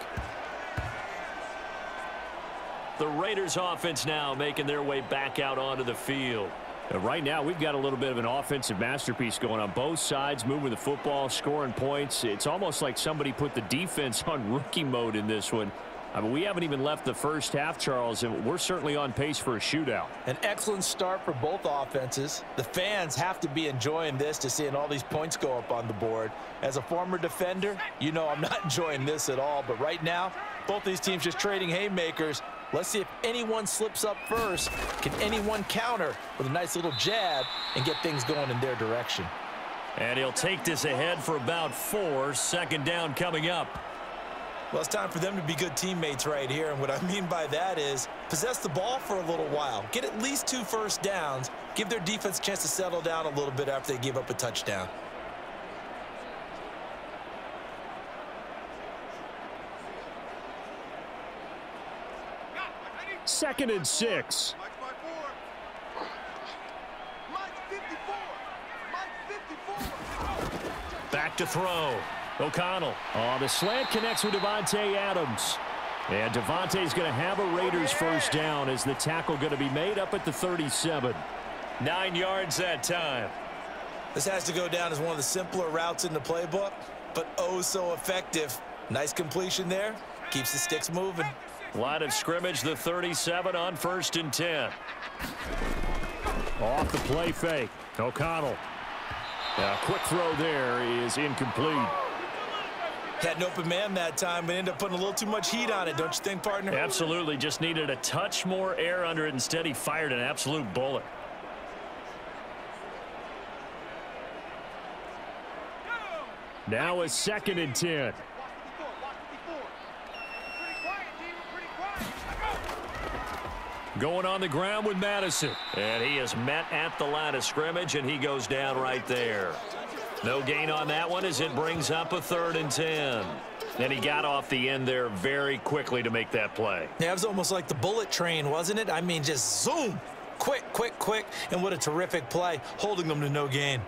The Raiders offense now making their way back out onto the field. Right now, we've got a little bit of an offensive masterpiece going on both sides, moving the football, scoring points. It's almost like somebody put the defense on rookie mode in this one. I mean, we haven't even left the first half, Charles, and we're certainly on pace for a shootout. An excellent start for both offenses. The fans have to be enjoying this to seeing all these points go up on the board. As a former defender, you know I'm not enjoying this at all. But right now, both these teams just trading haymakers. Let's see if anyone slips up first. Can anyone counter with a nice little jab and get things going in their direction? And he'll take this ahead for about 4. 2nd down coming up. Well, it's time for them to be good teammates right here. And what I mean by that is possess the ball for a little while. Get at least 2 first downs. Give their defense a chance to settle down a little bit after they give up a touchdown. Second and 6. Back to throw. O'Connell. Oh, the slant connects with Davante Adams. And Davante's going to have a Raiders first down as the tackle going to be made up at the 37. 9 yards that time. This has to go down as one of the simpler routes in the playbook, but oh so effective. Nice completion there. Keeps the sticks moving. Line of scrimmage, the 37 on 1st and 10. Off the play fake. O'Connell. A quick throw there is incomplete. Had an open man that time, but ended up putting a little too much heat on it, don't you think, partner? Absolutely. Just needed a touch more air under it. Instead, he fired an absolute bullet. Now a 2nd and 10. Going on the ground with Madison. And he is met at the line of scrimmage, and he goes down right there. No gain on that one as it brings up a 3rd and 10. And he got off the end there very quickly to make that play. Yeah, it was almost like the bullet train, wasn't it? I mean, just zoom. Quick, quick, quick. And what a terrific play, holding them to no gain.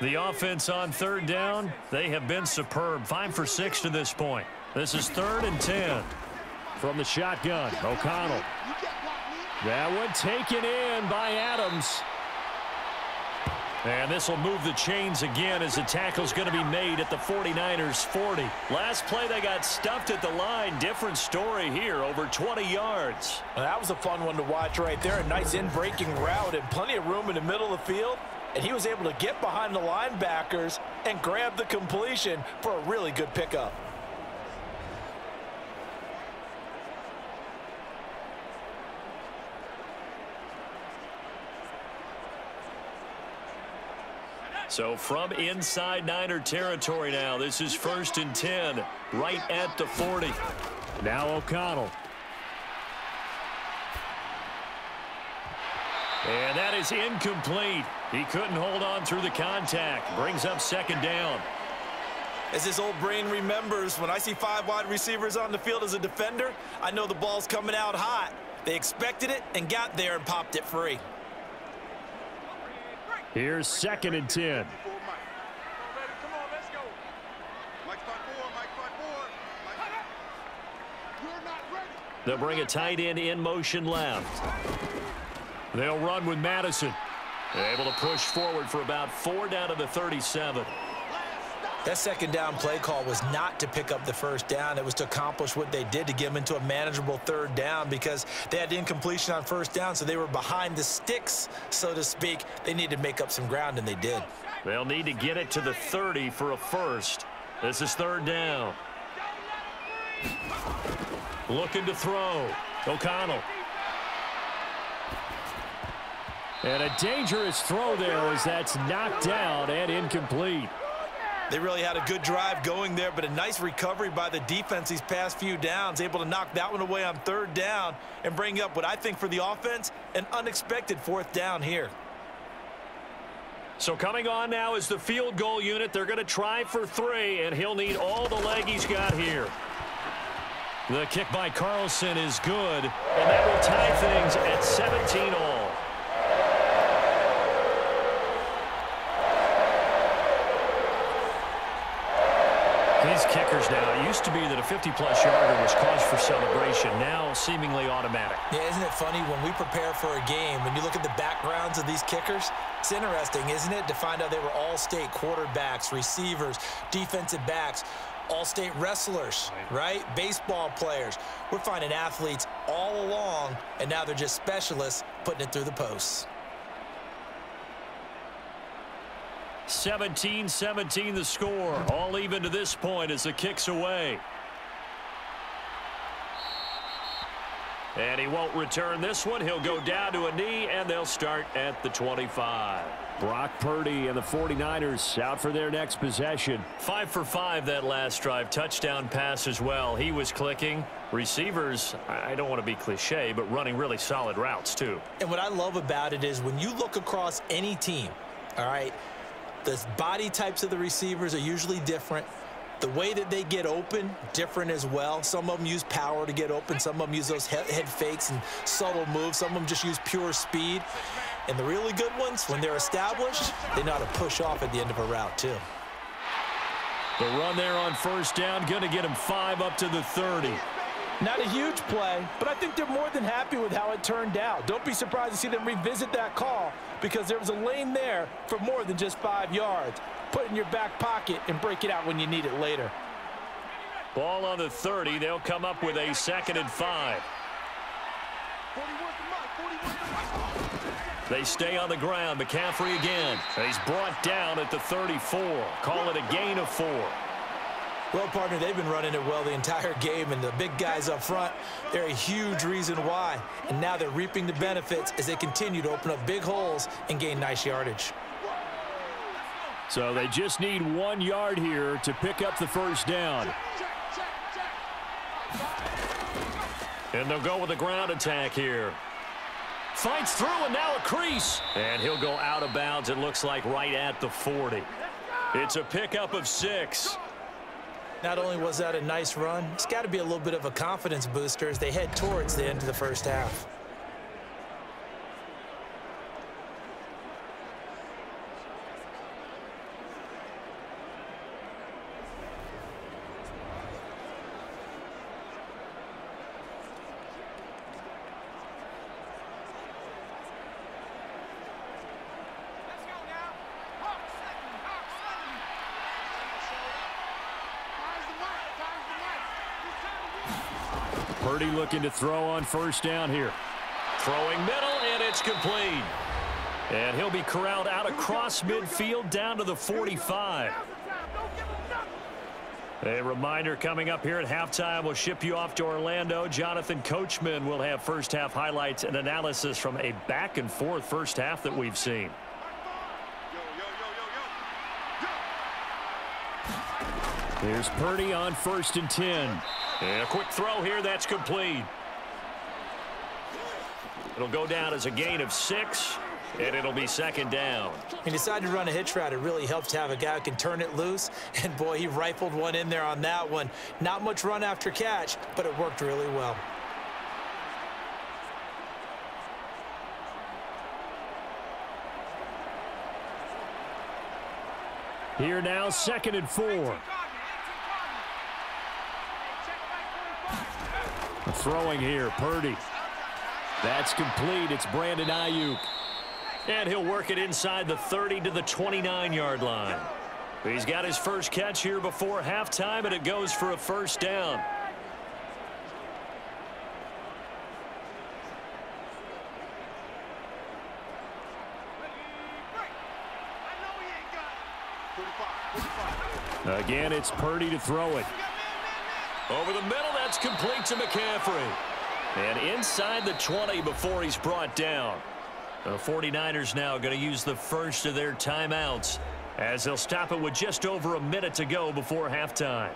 The offense on 3rd down, they have been superb. 5 for 6 to this point. This is 3rd and 10 from the shotgun. O'Connell. That one taken in by Adams. And this will move the chains again as the tackle's going to be made at the 49ers 40. Last play they got stuffed at the line. Different story here, over 20 yards. Well, that was a fun one to watch right there. A nice in-breaking route and plenty of room in the middle of the field. And he was able to get behind the linebackers and grab the completion for a really good pickup. So from inside Niner territory now, this is 1st and 10, right at the 40. Now O'Connell. And that is incomplete. He couldn't hold on through the contact. Brings up 2nd down. As this old brain remembers, when I see 5 wide receivers on the field as a defender, I know the ball's coming out hot. They expected it and got there and popped it free. Here's 2nd and 10. They'll bring a tight end in motion left. They'll run with Madison. Able to push forward for about 4 down to the 37. That 2nd down play call was not to pick up the 1st down. It was to accomplish what they did, to get them into a manageable 3rd down, because they had incompletion on 1st down, so they were behind the sticks, so to speak. They needed to make up some ground, and they did. They'll need to get it to the 30 for a 1st. This is 3rd down. Looking to throw. O'Connell. And a dangerous throw there as that's knocked down and incomplete. They really had a good drive going there, but a nice recovery by the defense these past few downs, able to knock that one away on 3rd down and bring up what I think for the offense, an unexpected 4th down here. So coming on now is the field goal unit. They're going to try for 3, and he'll need all the leg he's got here. The kick by Carlson is good, and that will tie things at 17 all. These kickers now, it used to be that a 50-plus yarder was cause for celebration, now seemingly automatic. Yeah, isn't it funny when we prepare for a game, when you look at the backgrounds of these kickers, it's interesting, isn't it, to find out they were all-state quarterbacks, receivers, defensive backs, all-state wrestlers, right? Baseball players. We're finding athletes all along, and now they're just specialists putting it through the posts. 17-17 the score. All even to this point as the kick's away. And he won't return this one. He'll go down to a knee, and they'll start at the 25. Brock Purdy and the 49ers out for their next possession. 5 for 5 that last drive. Touchdown pass as well. He was clicking. Receivers, I don't want to be cliche, but running really solid routes too. And what I love about it is when you look across any team, all right, the body types of the receivers are usually different. The way that they get open, different as well. Some of them use power to get open. Some of them use those head fakes and subtle moves. Some of them just use pure speed. And the really good ones, when they're established, they know how to push off at the end of a route, too. The run there on first down, going to get him 5 up to the 30. Not a huge play, but I think they're more than happy with how it turned out. Don't be surprised to see them revisit that call because there was a lane there for more than just 5 yards. Put it in your back pocket and break it out when you need it later. Ball on the 30. They'll come up with a 2nd and 5. They stay on the ground. McCaffrey again. He's brought down at the 34. Call it a gain of 4. Well, partner, they've been running it well the entire game, and the big guys up front, they're a huge reason why. And now they're reaping the benefits as they continue to open up big holes and gain nice yardage. So they just need 1 yard here to pick up the first down. And they'll go with the ground attack here. Fights through, and now a crease. And he'll go out of bounds, it looks like, right at the 40. It's a pickup of 6. Not only was that a nice run, it's got to be a little bit of a confidence booster as they head towards the end of the first half. Purdy looking to throw on first down here. Throwing middle, and it's complete. And he'll be corralled out across midfield down to the 45. A reminder coming up here at halftime, we'll ship you off to Orlando. Jonathan Coachman will have first half highlights and analysis from a back-and-forth first half that we've seen. Here's Purdy on 1st and 10. And a quick throw here, that's complete. It'll go down as a gain of 6, and it'll be 2nd down. He decided to run a hitch route. It really helps to have a guy who can turn it loose. And, boy, he rifled one in there on that one. Not much run after catch, but it worked really well. Here now, 2nd and 4. Throwing here, Purdy. That's complete. It's Brandon Ayuk. And he'll work it inside the 30 to the 29-yard line. He's got his first catch here before halftime, and it goes for a first down. Again, it's Purdy to throw it. Over the middle, that's complete to McCaffrey. And inside the 20 before he's brought down. The 49ers now going to use the first of their timeouts as they'll stop it with just over a minute to go before halftime.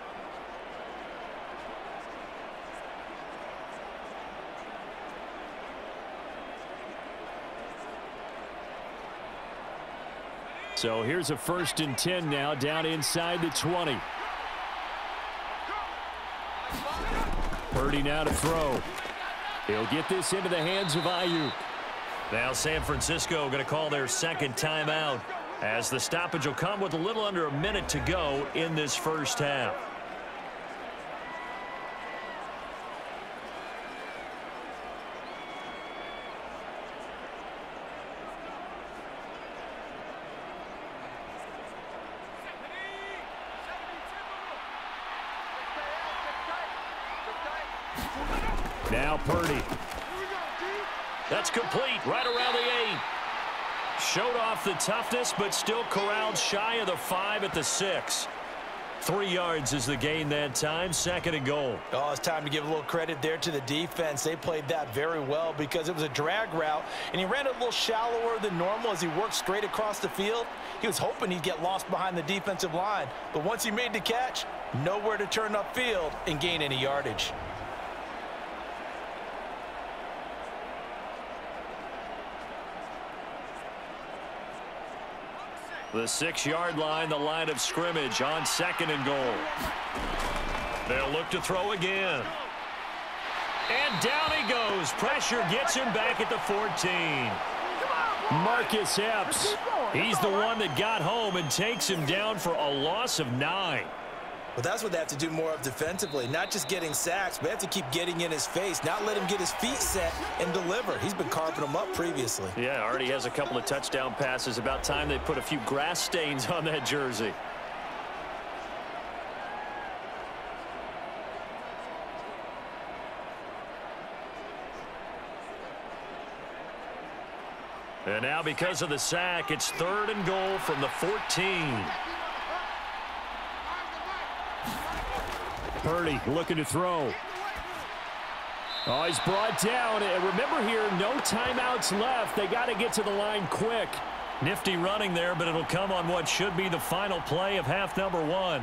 So here's a 1st and 10 now down inside the 20. Purdy now to throw. He'll get this into the hands of Ayuk. Now San Francisco going to call their 2nd timeout as the stoppage will come with a little under a minute to go in this first half. Now Purdy. That's complete right around the 8. Showed off the toughness, but still corralled shy of the 5 at the 6. 3 yards is the gain that time. 2nd and goal. Oh, it's time to give a little credit there to the defense. They played that very well because it was a drag route, and he ran it a little shallower than normal as he worked straight across the field. He was hoping he'd get lost behind the defensive line, but once he made the catch, nowhere to turn upfield and gain any yardage. The 6-yard line, the line of scrimmage on 2nd and goal. They'll look to throw again. And down he goes. Pressure gets him back at the 14. Marcus Epps. He's the one that got home and takes him down for a loss of 9. Well, that's what they have to do more of defensively. Not just getting sacks, but they have to keep getting in his face, not let him get his feet set and deliver. He's been carving them up previously. Yeah, already has a couple of touchdown passes. About time they put a few grass stains on that jersey. And now because of the sack, it's 3rd and goal from the 14. Purdy looking to throw. Oh, he's brought down. And remember here, no timeouts left. They got to get to the line quick. Nifty running there, but it'll come on what should be the final play of half number 1.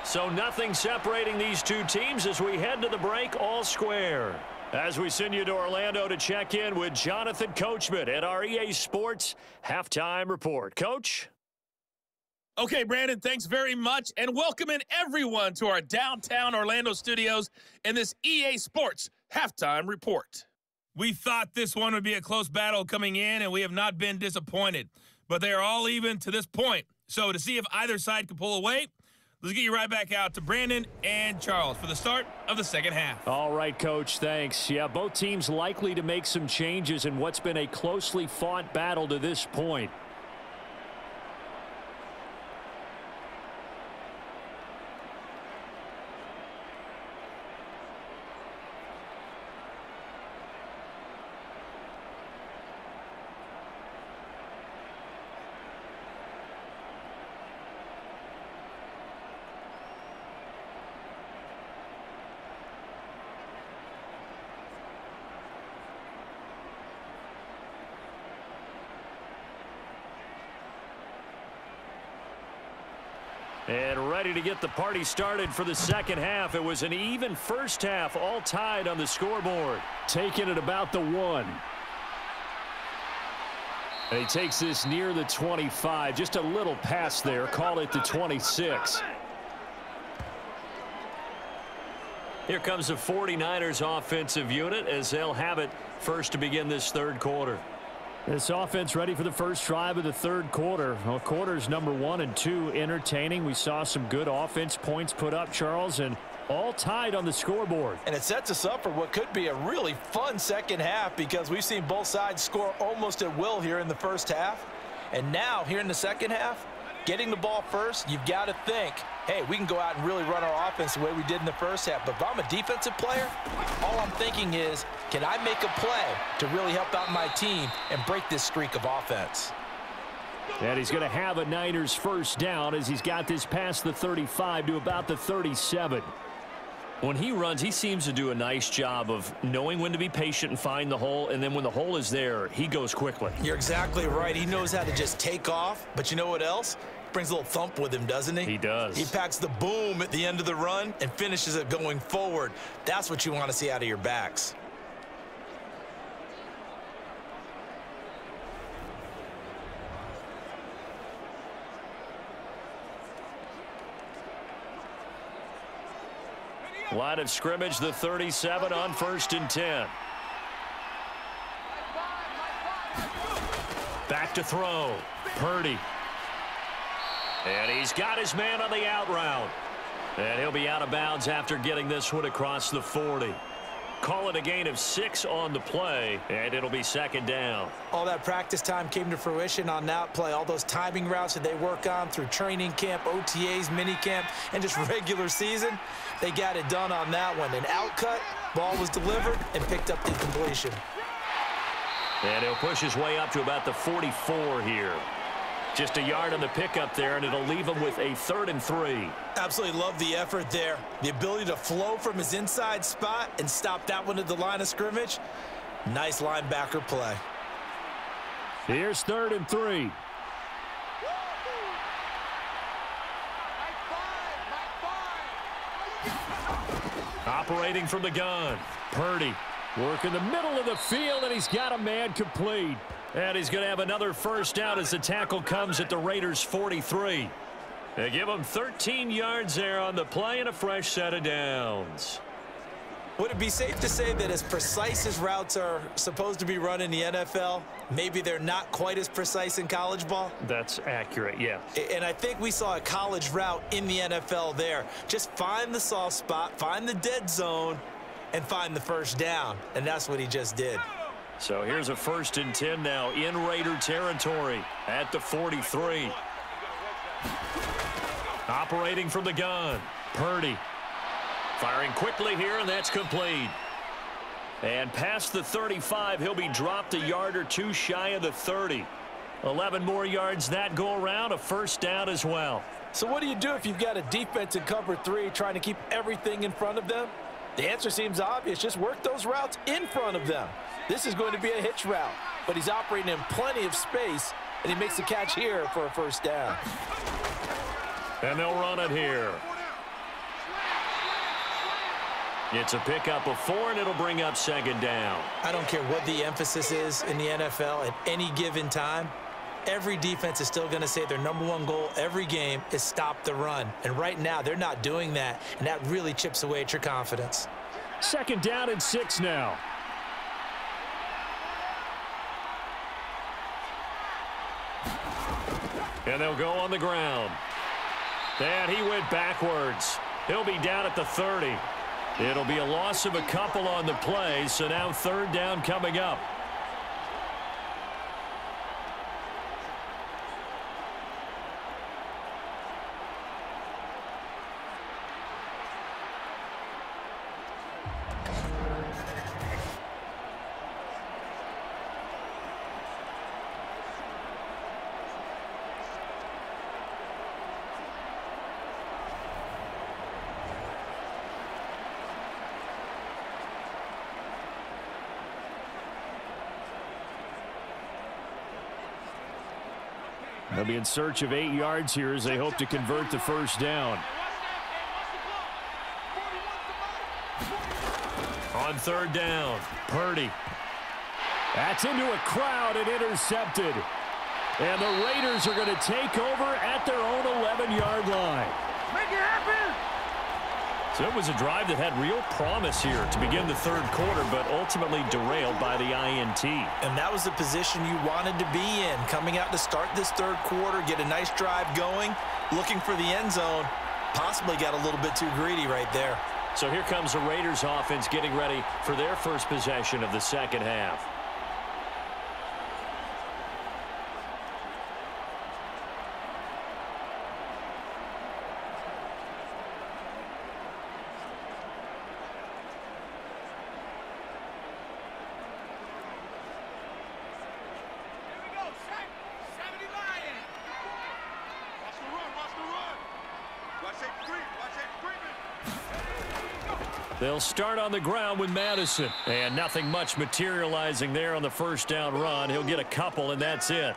So nothing separating these two teams as we head to the break, all square. As we send you to Orlando to check in with Jonathan Coachman at our EA Sports Halftime Report. Coach? Okay, Brandon, thanks very much, and welcoming everyone to our downtown Orlando studios in this EA Sports Halftime Report. We thought this one would be a close battle coming in, and we have not been disappointed. But they are all even to this point. So to see if either side can pull away, let's get you right back out to Brandon and Charles for the start of the second half. All right, Coach, thanks. Yeah, both teams likely to make some changes in what's been a closely fought battle to this point. And ready to get the party started for the second half. It was an even first half, all tied on the scoreboard. Taking it about the 1. And he takes this near the 25. Just a little pass there. Call it the 26. Here comes the 49ers offensive unit as they'll have it first to begin this third quarter. This offense ready for the first drive of the third quarter. Well, quarters number 1 and 2 entertaining. We saw some good offense points put up, Charles, and all tied on the scoreboard. And it sets us up for what could be a really fun second half because we've seen both sides score almost at will here in the first half. And now, here in the second half, getting the ball first, you've got to think, hey, we can go out and really run our offense the way we did in the first half. But if I'm a defensive player, all I'm thinking is, can I make a play to really help out my team and break this streak of offense? And he's going to have a Niners first down as he's got this past the 35 to about the 37. When he runs, he seems to do a nice job of knowing when to be patient and find the hole, and then when the hole is there, he goes quickly. You're exactly right. He knows how to just take off, but you know what else? Brings a little thump with him, doesn't he? He does. He packs the boom at the end of the run and finishes it going forward. That's what you want to see out of your backs. Line of scrimmage, the 37 on 1st and 10. Back to throw. Purdy. And he's got his man on the out route. And he'll be out of bounds after getting this one across the 40. Call it a gain of 6 on the play, and it'll be second down. All that practice time came to fruition on that play. All those timing routes that they work on through training camp, OTAs, minicamp, and just regular season, they got it done on that one. An outcut, ball was delivered, and picked up the completion. And he'll push his way up to about the 44 here. Just a yard on the pickup there, and it'll leave him with a 3rd and 3. Absolutely love the effort there. The ability to flow from his inside spot and stop that one at the line of scrimmage. Nice linebacker play. Here's 3rd and 3. Operating from the gun. Purdy working the middle of the field, and he's got a man complete. And he's going to have another first down as the tackle comes at the Raiders' 43. They give him 13 yards there on the play and a fresh set of downs. Would it be safe to say that as precise as routes are supposed to be run in the NFL, maybe they're not quite as precise in college ball? That's accurate, yeah. And I think we saw a college route in the NFL there. Just find the soft spot, find the dead zone, and find the first down. And that's what he just did. So here's a 1st and 10 now in Raider territory at the 43. Operating from the gun, Purdy. Firing quickly here, and that's complete. And past the 35, he'll be dropped a yard or two shy of the 30. 11 more yards that go around, a first down as well. So what do you do if you've got a defense in cover 3 trying to keep everything in front of them? The answer seems obvious. Just work those routes in front of them. This is going to be a hitch route, but he's operating in plenty of space, and he makes the catch here for a first down. And they'll run it here. It's a pickup of 4, and it'll bring up 2nd down. I don't care what the emphasis is in the NFL at any given time. Every defense is still going to say their #1 goal every game is stop the run. And right now, they're not doing that, and that really chips away at your confidence. 2nd down and 6 now. And they'll go on the ground. And he went backwards. He'll be down at the 30. It'll be a loss of a couple on the play, so now 3rd down coming up. They'll be in search of 8 yards here as they hope to convert the first down. On 3rd down, Purdy. That's into a crowd and intercepted. And the Raiders are going to take over at their own 11-yard line. Make it happen! So it was a drive that had real promise here to begin the 3rd quarter, but ultimately derailed by the INT. And that was the position you wanted to be in, coming out to start this 3rd quarter, get a nice drive going, looking for the end zone. Possibly got a little bit too greedy right there. So here comes the Raiders offense getting ready for their first possession of the 2nd half. They'll start on the ground with Madison. And nothing much materializing there on the first down run. He'll get a couple, and that's it.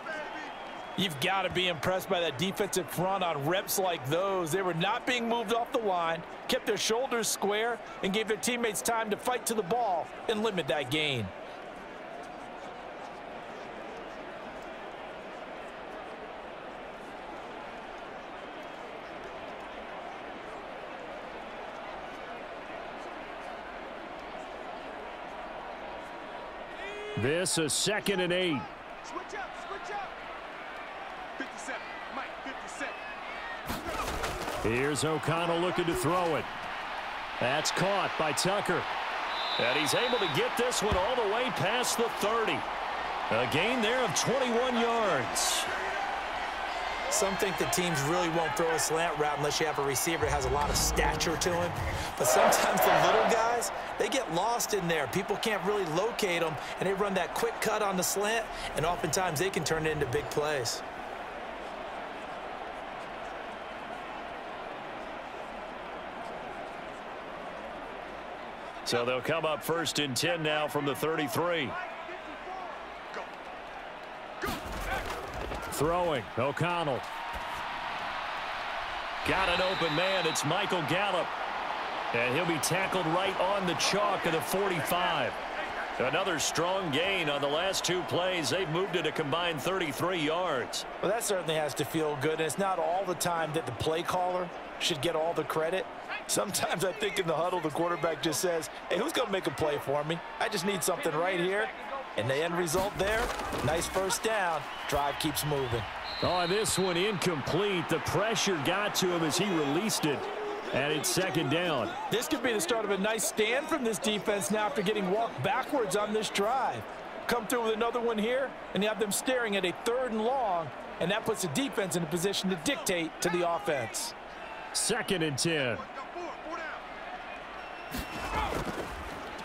You've got to be impressed by that defensive front on reps like those. They were not being moved off the line, kept their shoulders square, and gave their teammates time to fight to the ball and limit that gain. This is 2nd and 8. Switch up, switch up. 57, Mike, 57. Here's O'Connell looking to throw it. That's caught by Tucker. And he's able to get this one all the way past the 30. A gain there of 21 yards. Some think the teams really won't throw a slant route unless you have a receiver that has a lot of stature to him. But sometimes the little guys, they get lost in there. People can't really locate them, and they run that quick cut on the slant, and oftentimes they can turn it into big plays. So they'll come up 1st and 10 now from the 33. Throwing, O'Connell. Got an open man, it's Michael Gallup. And he'll be tackled right on the chalk of the 45. Another strong gain on the last 2 plays. They've moved it a combined 33 yards. Well, that certainly has to feel good. And it's not all the time that the play caller should get all the credit. Sometimes I think in the huddle, the quarterback just says, hey, who's going to make a play for me? I just need something right here. And the end result there, nice first down. Drive keeps moving. Oh, this one incomplete. The pressure got to him as he released it. And it's second down. This could be the start of a nice stand from this defense now after getting walked backwards on this drive. Come through with another one here, and you have them staring at a 3rd and long, and that puts the defense in a position to dictate to the offense. 2nd and 10.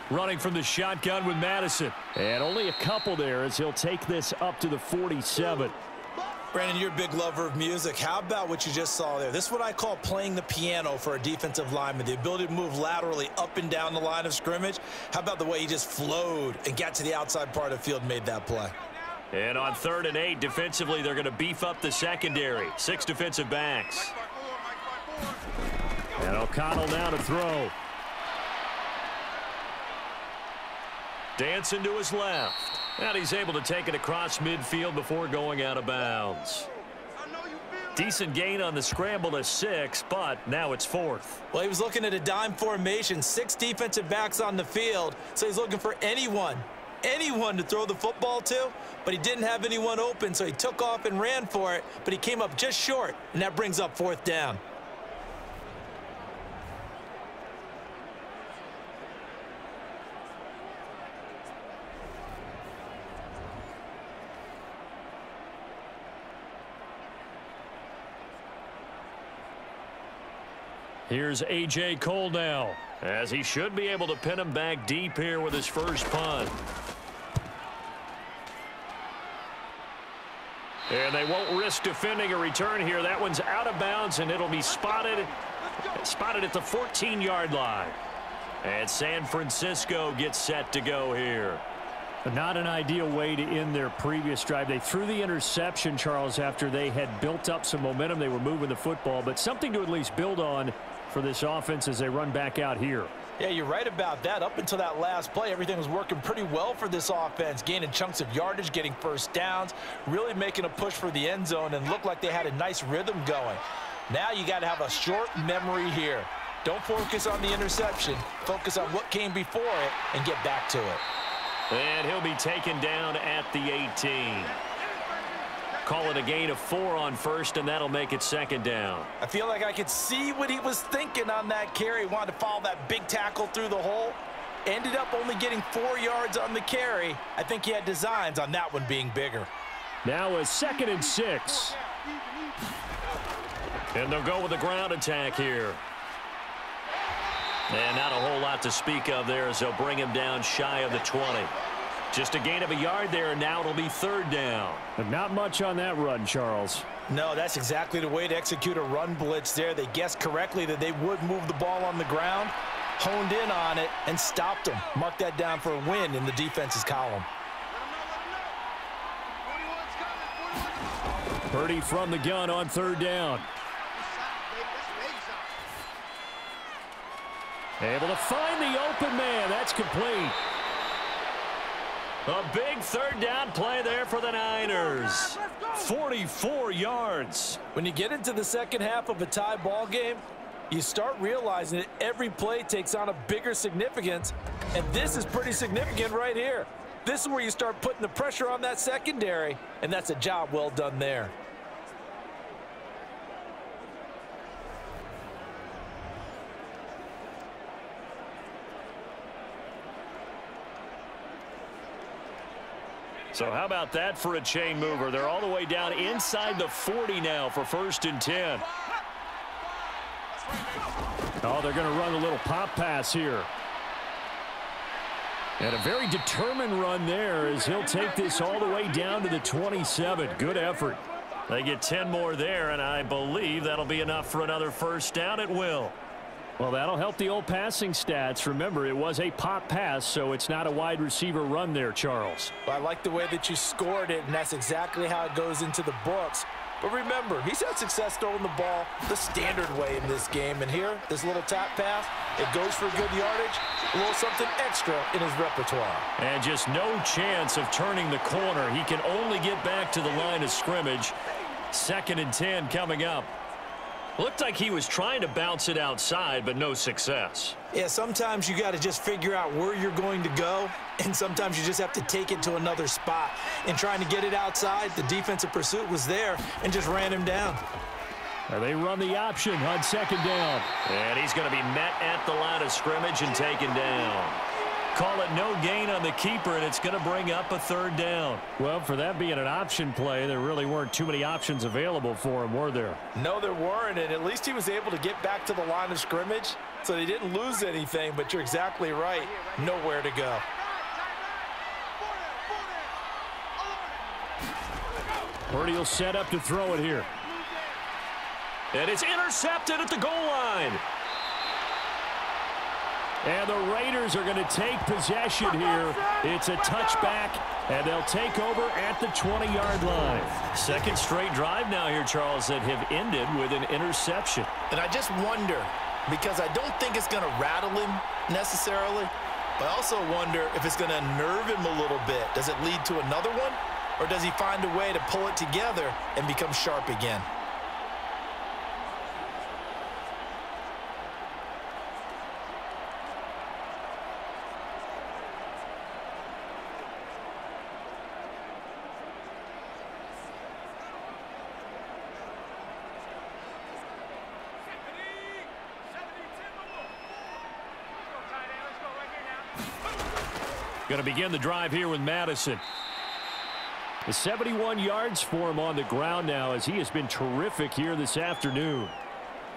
Running from the shotgun with Madison. And only a couple there as he'll take this up to the 47. Brandon, you're a big lover of music. How about what you just saw there? This is what I call playing the piano for a defensive lineman, the ability to move laterally up and down the line of scrimmage. How about the way he just flowed and got to the outside part of the field and made that play? And on 3rd and 8, defensively, they're going to beef up the secondary. 6 defensive backs. And O'Connell now to throw. Dancing to his left. And he's able to take it across midfield before going out of bounds. Decent gain on the scramble to 6, but now it's 4th. Well, he was looking at a dime formation, 6 defensive backs on the field, so he's looking for anyone to throw the football to, but he didn't have anyone open, so he took off and ran for it, but he came up just short, and that brings up 4th down. Here's A.J. Cole now, as he should be able to pin him back deep here with his first punt. And they won't risk defending a return here. That one's out of bounds, and it'll be spotted at the 14-yard line. And San Francisco gets set to go here. Not an ideal way to end their previous drive. They threw the interception, Charles, after they had built up some momentum. They were moving the football, but something to at least build on for this offense as they run back out here. Yeah, you're right about that. Up until that last play, everything was working pretty well for this offense, gaining chunks of yardage, getting first downs, really making a push for the end zone, and looked like they had a nice rhythm going. Now you got to have a short memory here. Don't focus on the interception. Focus on what came before it and get back to it. And he'll be taken down at the 18. Call it a gain of 4 on first, and that'll make it second down. I feel like I could see what he was thinking on that carry. Wanted to follow that big tackle through the hole. Ended up only getting 4 yards on the carry. I think he had designs on that one being bigger. Now a 2nd and 6. And they'll go with the ground attack here. And not a whole lot to speak of there as they'll bring him down shy of the 20. Just a gain of a yard there, and now it'll be 3rd down. But not much on that run, Charles. No, that's exactly the way to execute a run blitz there. They guessed correctly that they would move the ball on the ground, honed in on it, and stopped them. Mark that down for a win in the defense's column. Purdy from the gun on 3rd down. Able to find the open man. That's complete. A big 3rd down play there for the Niners. 44 yards. When you get into the second half of a tie ball game, you start realizing that every play takes on a bigger significance, and this is pretty significant right here. This is where you start putting the pressure on that secondary, and that's a job well done there. So how about that for a chain mover? They're all the way down inside the 40 now for 1st and 10. Oh, they're going to run a little pop pass here. And a very determined run there as he'll take this all the way down to the 27. Good effort. They get 10 more there, and I believe that'll be enough for another 1st down. It will. Well, that'll help the old passing stats. Remember, it was a pop pass, so it's not a wide receiver run there, Charles. Well, I like the way that you scored it, and that's exactly how it goes into the books. But remember, he's had success throwing the ball the standard way in this game. And here, this little tap pass, it goes for good yardage, a little something extra in his repertoire. And just no chance of turning the corner. He can only get back to the line of scrimmage. 2nd and 10 coming up. Looked like he was trying to bounce it outside, but no success. Yeah, sometimes you got to just figure out where you're going to go, and sometimes you just have to take it to another spot. In trying to get it outside, the defensive pursuit was there and just ran him down. And they run the option on 2nd down. And he's going to be met at the line of scrimmage and taken down. Call it no gain on the keeper, and it's going to bring up a 3rd down. Well, for that being an option play, there really weren't too many options available for him, were there? No, there weren't, and at least he was able to get back to the line of scrimmage, so they didn't lose anything, but you're exactly right. Nowhere to go. Purdy will set up to throw it here. And it's intercepted at the goal line. And the Raiders are going to take possession here. It's a touchback, and they'll take over at the 20-yard line. 2nd straight drive now here, Charles, that have ended with an interception. And I just wonder, because I don't think it's going to rattle him necessarily, but I also wonder if it's going to nerve him a little bit. Does it lead to another one, or does he find a way to pull it together and become sharp again? Going to begin the drive here with Madison. The 71 yards for him on the ground now, as he has been terrific here this afternoon.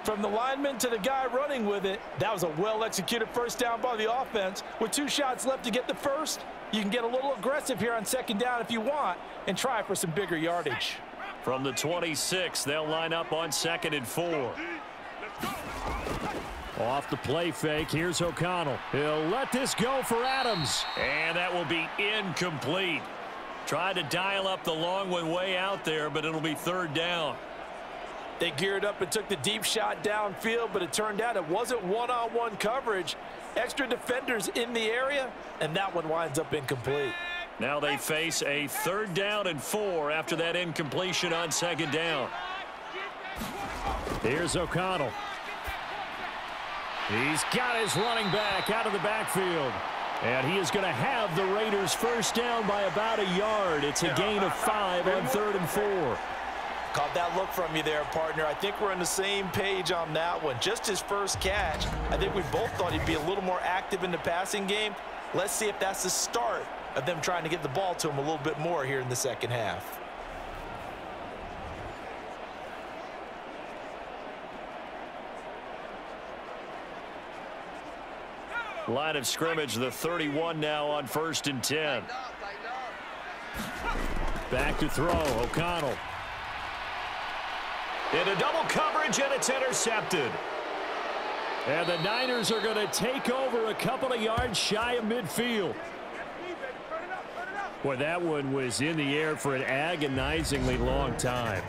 From the lineman to the guy running with it, that was a well-executed 1st down by the offense. With 2 shots left to get the 1st, you can get a little aggressive here on 2nd down if you want and try for some bigger yardage. From the 26, they'll line up on 2nd and 4. Off the play fake, here's O'Connell. He'll let this go for Adams. And that will be incomplete. Tried to dial up the long one way out there, but it'll be 3rd down. They geared up and took the deep shot downfield, but it turned out it wasn't one-on-one coverage. Extra defenders in the area, and that one winds up incomplete. Now they face a 3rd down and 4 after that incompletion on 2nd down. Here's O'Connell. He's got his running back out of the backfield. And he is going to have the Raiders 1st down by about a yard. It's a gain of 5 on 3rd and 4. Caught that look from you there, partner. I think we're on the same page on that one. Just his first catch. I think we both thought he'd be a little more active in the passing game. Let's see if that's the start of them trying to get the ball to him a little bit more here in the 2nd half. Line of scrimmage, the 31 now on 1st and 10. Back to throw, O'Connell. Into double coverage, and it's intercepted. And the Niners are going to take over a couple of yards shy of midfield. Boy, that one was in the air for an agonizingly long time.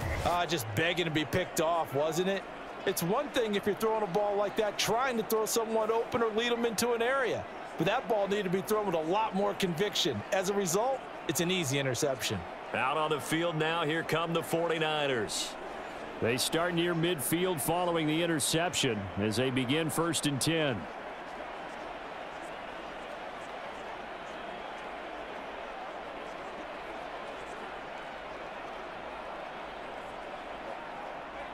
Just begging to be picked off, wasn't it? It's one thing if you're throwing a ball like that, trying to throw someone open or lead them into an area. But that ball needed to be thrown with a lot more conviction. As a result, it's an easy interception. Out on the field now, here come the 49ers. They start near midfield following the interception as they begin 1st and 10.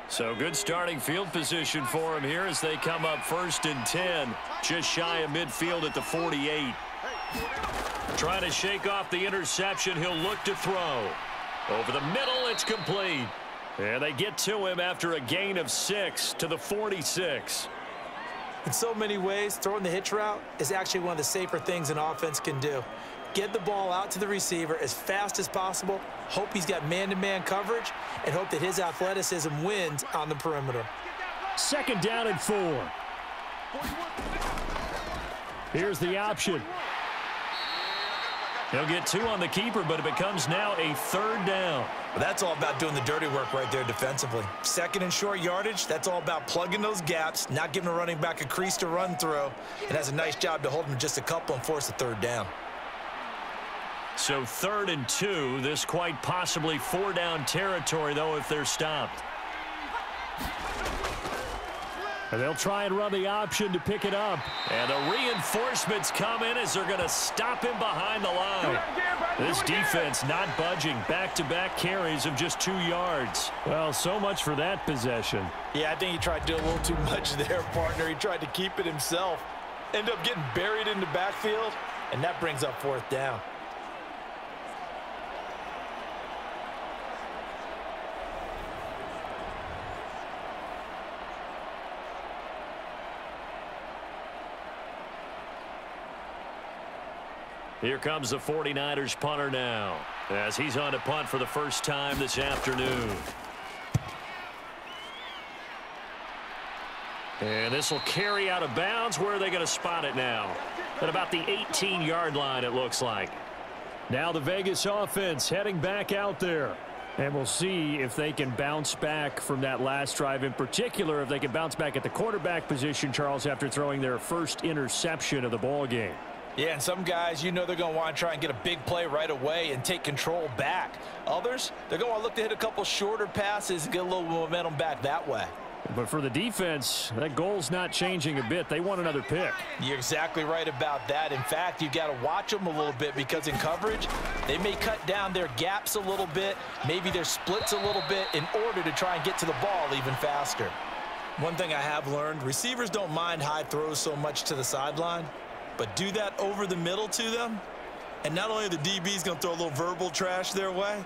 So good starting field position for him here as they come up 1st and 10, just shy of midfield at the 48. Trying to shake off the interception, he'll look to throw. Over the middle, it's complete. And they get to him after a gain of 6 to the 46. In so many ways, throwing the hitch route is actually one of the safer things an offense can do. Get the ball out to the receiver as fast as possible, hope he's got man-to-man coverage, and hope that his athleticism wins on the perimeter. 2nd down and 4. Here's the option. He'll get 2 on the keeper, but it becomes now a 3rd down. Well, that's all about doing the dirty work right there defensively. 2nd and short yardage, that's all about plugging those gaps, not giving a running back a crease to run through. It has a nice job to hold him just a couple and force a 3rd down. So 3rd and 2, this quite possibly 4-down territory, though, if they're stopped. And they'll try and run the option to pick it up. And the reinforcements come in as they're going to stop him behind the line. This defense not budging. Back-to-back carries of just 2 yards. Well, so much for that possession. Yeah, I think he tried to do a little too much there, partner. He tried to keep it himself. Ended up getting buried in the backfield, and that brings up 4th down. Here comes the 49ers punter now, as he's on to punt for the first time this afternoon. And this will carry out of bounds. Where are they going to spot it now? At about the 18-yard line, it looks like. Now the Vegas offense heading back out there. And we'll see if they can bounce back from that last drive. In particular, if they can bounce back at the quarterback position, Charles, after throwing their first interception of the ball game. Yeah, and some guys, you know they're going to want to try and get a big play right away and take control back. Others, they're going to want to look to hit a couple shorter passes and get a little momentum back that way. But for the defense, that goal's not changing a bit. They want another pick. You're exactly right about that. In fact, you got to watch them a little bit because in coverage, they may cut down their gaps a little bit, maybe their splits a little bit in order to try and get to the ball even faster. One thing I have learned, receivers don't mind high throws so much to the sideline, but do that over the middle to them, and not only are the DBs going to throw a little verbal trash their way,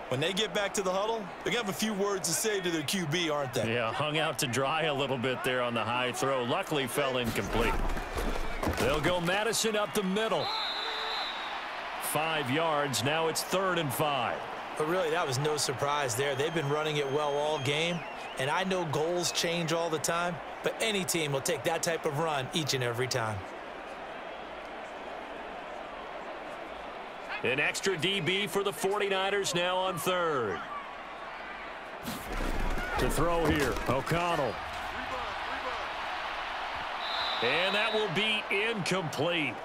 when they get back to the huddle, they're going to have a few words to say to their QB, aren't they? Yeah, hung out to dry a little bit there on the high throw. Luckily fell incomplete. They'll go Madison up the middle. 5 yards. Now it's 3rd and 5. But really, that was no surprise there. They've been running it well all game, and I know goals change all the time, but any team will take that type of run each and every time. An extra DB for the 49ers now on 3rd. To throw here, O'Connell. And that will be incomplete.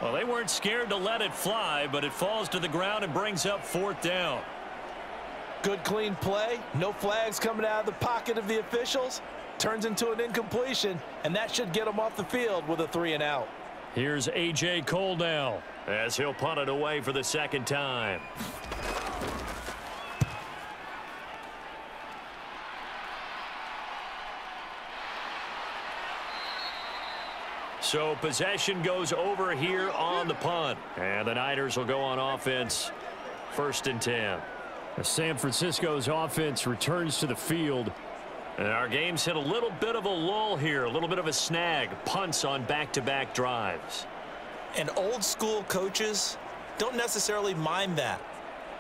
Well, they weren't scared to let it fly, but it falls to the ground and brings up 4th down. Good, clean play. No flags coming out of the pocket of the officials. Turns into an incompletion, and that should get them off the field with a 3-and-out. Here's A.J. Cole now, as he'll punt it away for the 2nd time. So possession goes over here on the punt. And the Niners will go on offense, 1st and 10. San Francisco's offense returns to the field. And our game's hit a little bit of a lull here, a little bit of a snag. Punts on back-to-back drives. And old school coaches don't necessarily mind that.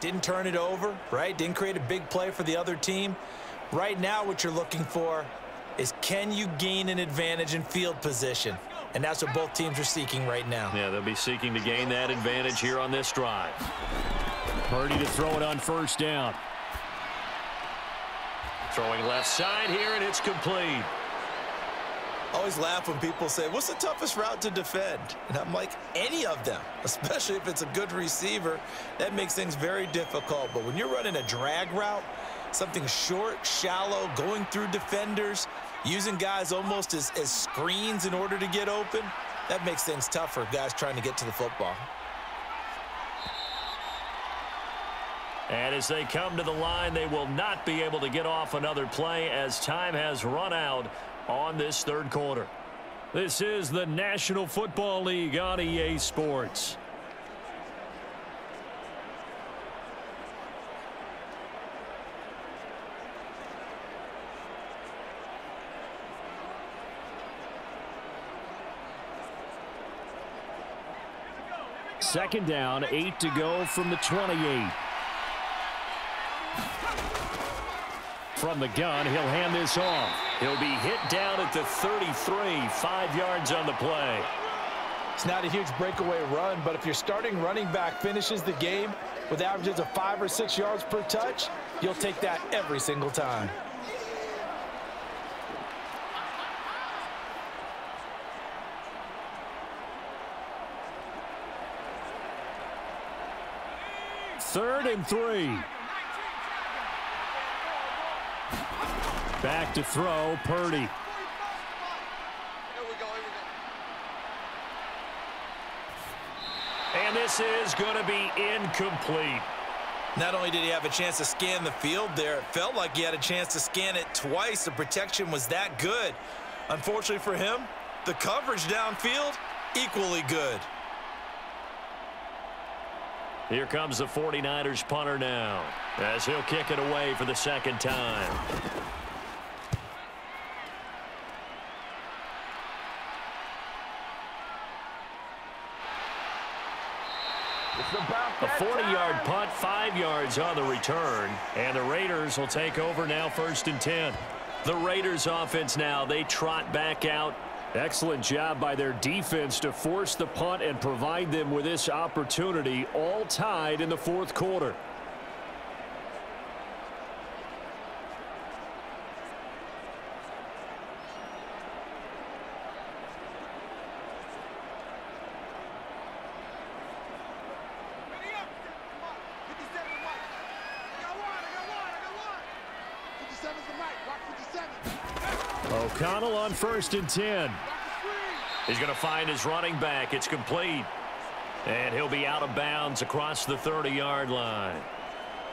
Didn't turn it over, right? Didn't create a big play for the other team. Right now what you're looking for is, can you gain an advantage in field position? And that's what both teams are seeking right now. Yeah, they'll be seeking to gain that advantage here on this drive. Purdy to throw it on 1st down. Throwing left side here, and it's complete. I always laugh when people say, what's the toughest route to defend? And I'm like, any of them, especially if it's a good receiver. That makes things very difficult. But when you're running a drag route, something short, shallow, going through defenders, using guys almost as screens in order to get open, that makes things tough for guys trying to get to the football. And as they come to the line, they will not be able to get off another play as time has run out on this 3rd quarter. This is the National Football League on EA Sports. Second down, 8 to go from the 28. From the gun, he'll hand this off. He'll be hit down at the 33, 5 yards on the play. It's not a huge breakaway run, but if your starting running back finishes the game with averages of 5 or 6 yards per touch, you'll take that every single time. Third and 3. Back to throw, Purdy. And this is going to be incomplete. Not only did he have a chance to scan the field there, it felt like he had a chance to scan it twice. The protection was that good. Unfortunately for him, the coverage downfield, equally good. Here comes the 49ers punter now, as he'll kick it away for the second time. A 40-yard punt, 5 yards on the return, and the Raiders will take over now, 1st and 10. The Raiders offense now, they trot back out. Excellent job by their defense to force the punt and provide them with this opportunity, all tied in the 4th quarter. O'Connell on 1st and 10. He's going to find his running back. It's complete. And he'll be out of bounds across the 30-yard line.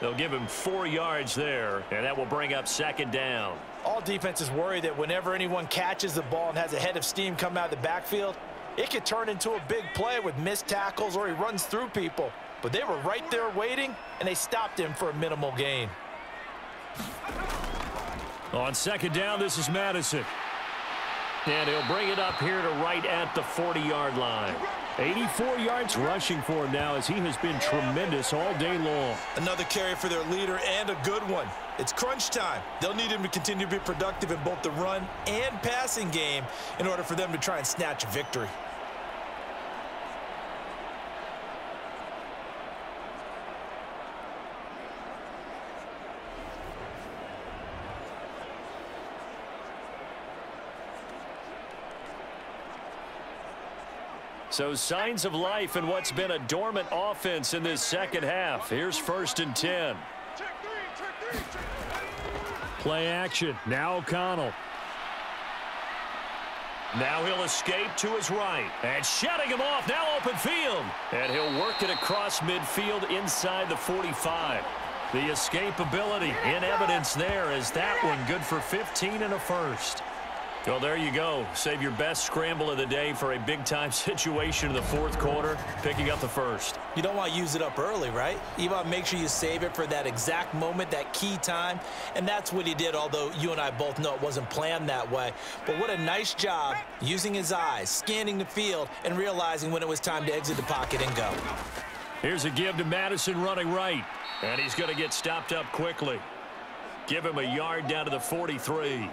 They'll give him 4 yards there, and that will bring up 2nd down. All defenses worry that whenever anyone catches the ball and has a head of steam come out of the backfield, it could turn into a big play with missed tackles or he runs through people. But they were right there waiting, and they stopped him for a minimal gain. On 2nd down, this is Madison. And he'll bring it up here to right at the 40-yard line. 84 yards rushing for him now, as he has been tremendous all day long. Another carry for their leader, and a good one. It's crunch time. They'll need him to continue to be productive in both the run and passing game in order for them to try and snatch a victory. So signs of life in what's been a dormant offense in this second half. Here's 1st and 10. Play action. Now O'Connell. Now he'll escape to his right. And shutting him off. Now open field. And he'll work it across midfield inside the 45. The escapability in evidence there, as that one good for 15 and a first. Well, there you go. Save your best scramble of the day for a big-time situation in the 4th quarter, picking up the first. You don't want to use it up early, right? You want to make sure you save it for that exact moment, that key time, and that's what he did, although you and I both know it wasn't planned that way. But what a nice job using his eyes, scanning the field, and realizing when it was time to exit the pocket and go. Here's a give to Madison running right, and he's going to get stopped up quickly. Give him a yard down to the 43.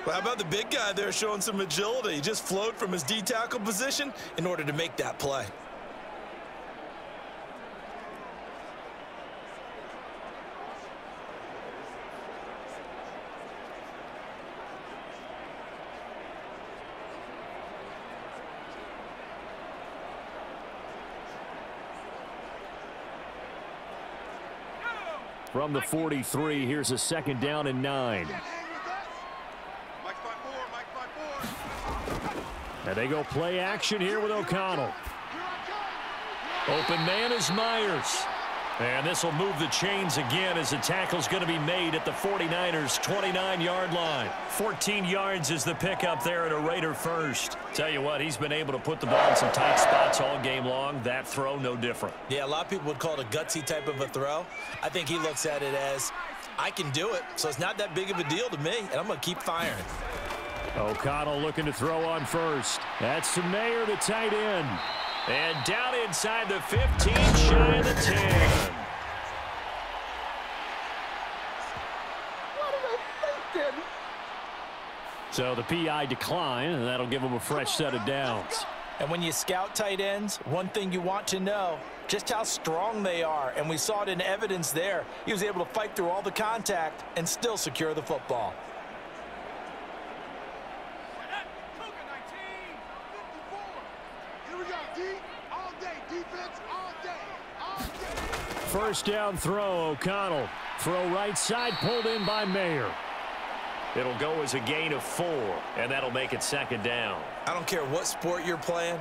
Well, how about the big guy there showing some agility? He just flowed from his D-tackle position in order to make that play. From the 43, here's a 2nd down and 9. And they go play action here with O'Connell. Open man is Myers. And this will move the chains again, as the tackle's going to be made at the 49ers' 29-yard line. 14 yards is the pickup there at a Raider first. Tell you what, he's been able to put the ball in some tight spots all game long. That throw, no different. Yeah, a lot of people would call it a gutsy type of a throw. I think he looks at it as, I can do it, so it's not that big of a deal to me, and I'm going to keep firing. O'Connell looking to throw on first. That's Mayer, the tight end. And down inside the 15, shy of the 10. What are they thinking? So the PI decline, and that'll give them a fresh set of downs. And when you scout tight ends, one thing you want to know, just how strong they are. And we saw it in evidence there. He was able to fight through all the contact and still secure the football. First down throw, O'Connell. Throw right side, pulled in by Mayer. It'll go as a gain of 4, and that'll make it second down. I don't care what sport you're playing.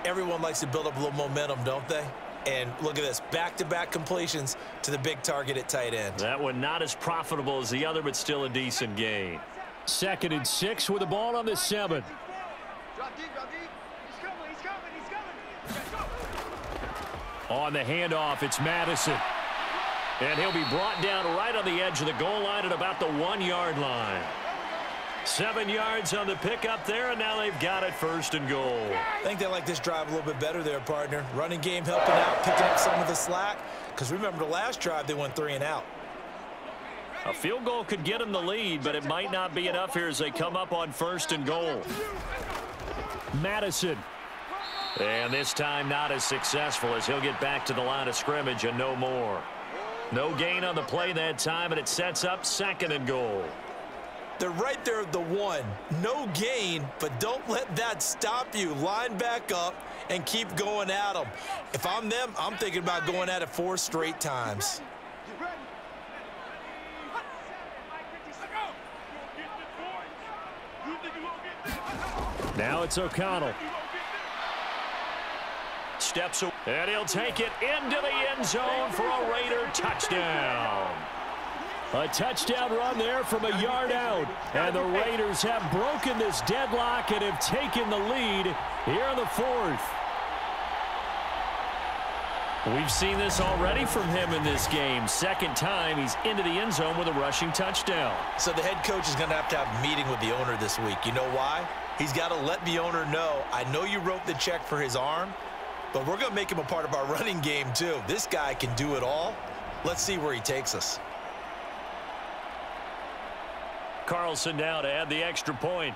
Everyone likes to build up a little momentum, don't they? And look at this, back-to-back completions to the big target at tight end. That one not as profitable as the other, but still a decent gain. 2nd and 6 with the ball on the 7. Drop deep, drop deep. He's coming, he's coming, he's coming. Let's go. On the handoff, it's Madison. And he'll be brought down right on the edge of the goal line at about the 1-yard line. 7 yards on the pickup there, and now they've got it 1st and goal. I think they like this drive a little bit better there, partner. Running game helping out, picking up some of the slack. Because remember, the last drive, they went 3 and out. A field goal could get them the lead, but it might not be enough here as they come up on 1st and goal. Madison. And this time not as successful as he'll get back to the line of scrimmage and no more. No gain on the play that time, and it sets up 2nd and goal. They're right there at the 1. No gain, but don't let that stop you. Line back up and keep going at them. If I'm them, I'm thinking about going at it 4 straight times. Now it's O'Connell. Steps away, and he'll take it into the end zone for a Raider touchdown. A touchdown run there from a yard out. And the Raiders have broken this deadlock and have taken the lead here in the 4th. We've seen this already from him in this game. 2nd time he's into the end zone with a rushing touchdown. So the head coach is going to have a meeting with the owner this week. You know why? He's got to let the owner know, I know you wrote the check for his arm, but we're going to make him a part of our running game too. This guy can do it all. Let's see where he takes us. Carlson now to add the extra point.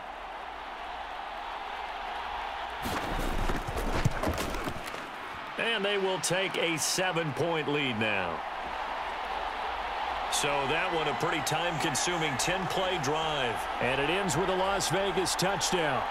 And they will take a 7-point lead now. So that one a pretty time-consuming 10-play drive. And it ends with a Las Vegas touchdown.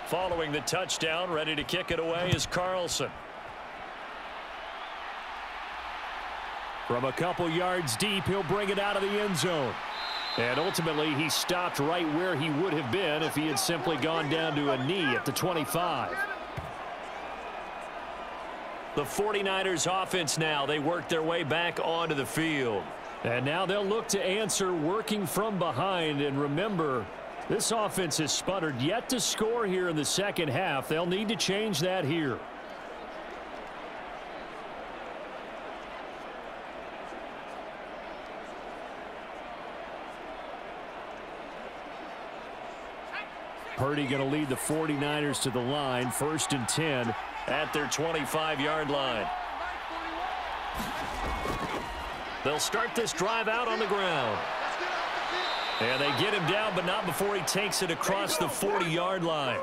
Following the touchdown, ready to kick it away is Carlson. From a couple yards deep, he'll bring it out of the end zone. And ultimately, he stopped right where he would have been if he had simply gone down to a knee at the 25. The 49ers offense now, they work their way back onto the field. And now they'll look to answer working from behind. And remember, this offense has sputtered yet to score here in the 2nd half. They'll need to change that here. Purdy going to lead the 49ers to the line. 1st and 10 at their 25-yard line. They'll start this drive out on the ground. And they get him down, but not before he takes it across the 40-yard line.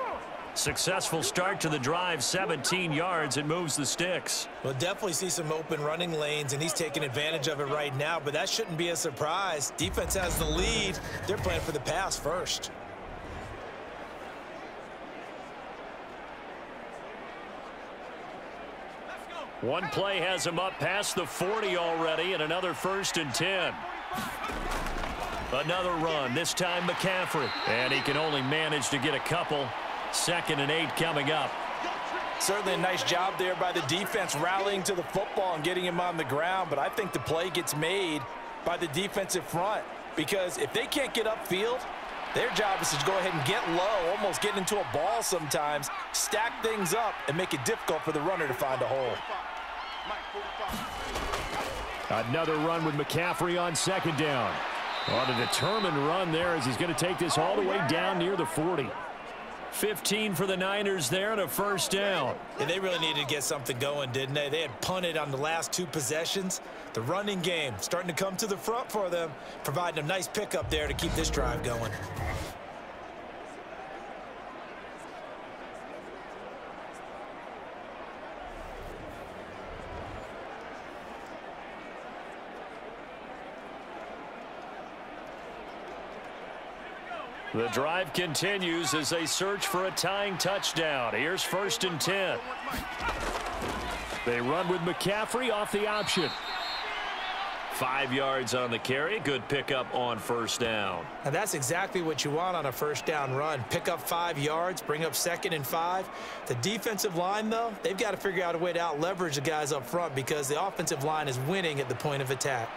Successful start to the drive, 17 yards, and moves the sticks. We'll definitely see some open running lanes, and he's taking advantage of it right now, but that shouldn't be a surprise. Defense has the lead. They're playing for the pass first. One play has him up past the 40 already, and another 1st and 10. Another run, this time McCaffrey. And he can only manage to get a couple. 2nd and 8 coming up. Certainly a nice job there by the defense rallying to the football and getting him on the ground, but I think the play gets made by the defensive front. because if they can't get upfield, their job is to go ahead and get low, almost get into a ball sometimes, stack things up, and make it difficult for the runner to find a hole. Another run with McCaffrey on second down. On a determined run there as he's going to take this all the way down near the 40. 15 for the Niners there and a first down. And they really needed to get something going, didn't they? They had punted on the last 2 possessions. The running game starting to come to the front for them, providing a nice pickup there to keep this drive going. The drive continues as they search for a tying touchdown. Here's 1st and 10. They run with McCaffrey off the option. 5 yards on the carry. Good pickup on first down. And that's exactly what you want on a first down run. Pick up 5 yards, bring up 2nd and 5. The defensive line, though, they've got to figure out a way to out-leverage the guys up front because the offensive line is winning at the point of attack.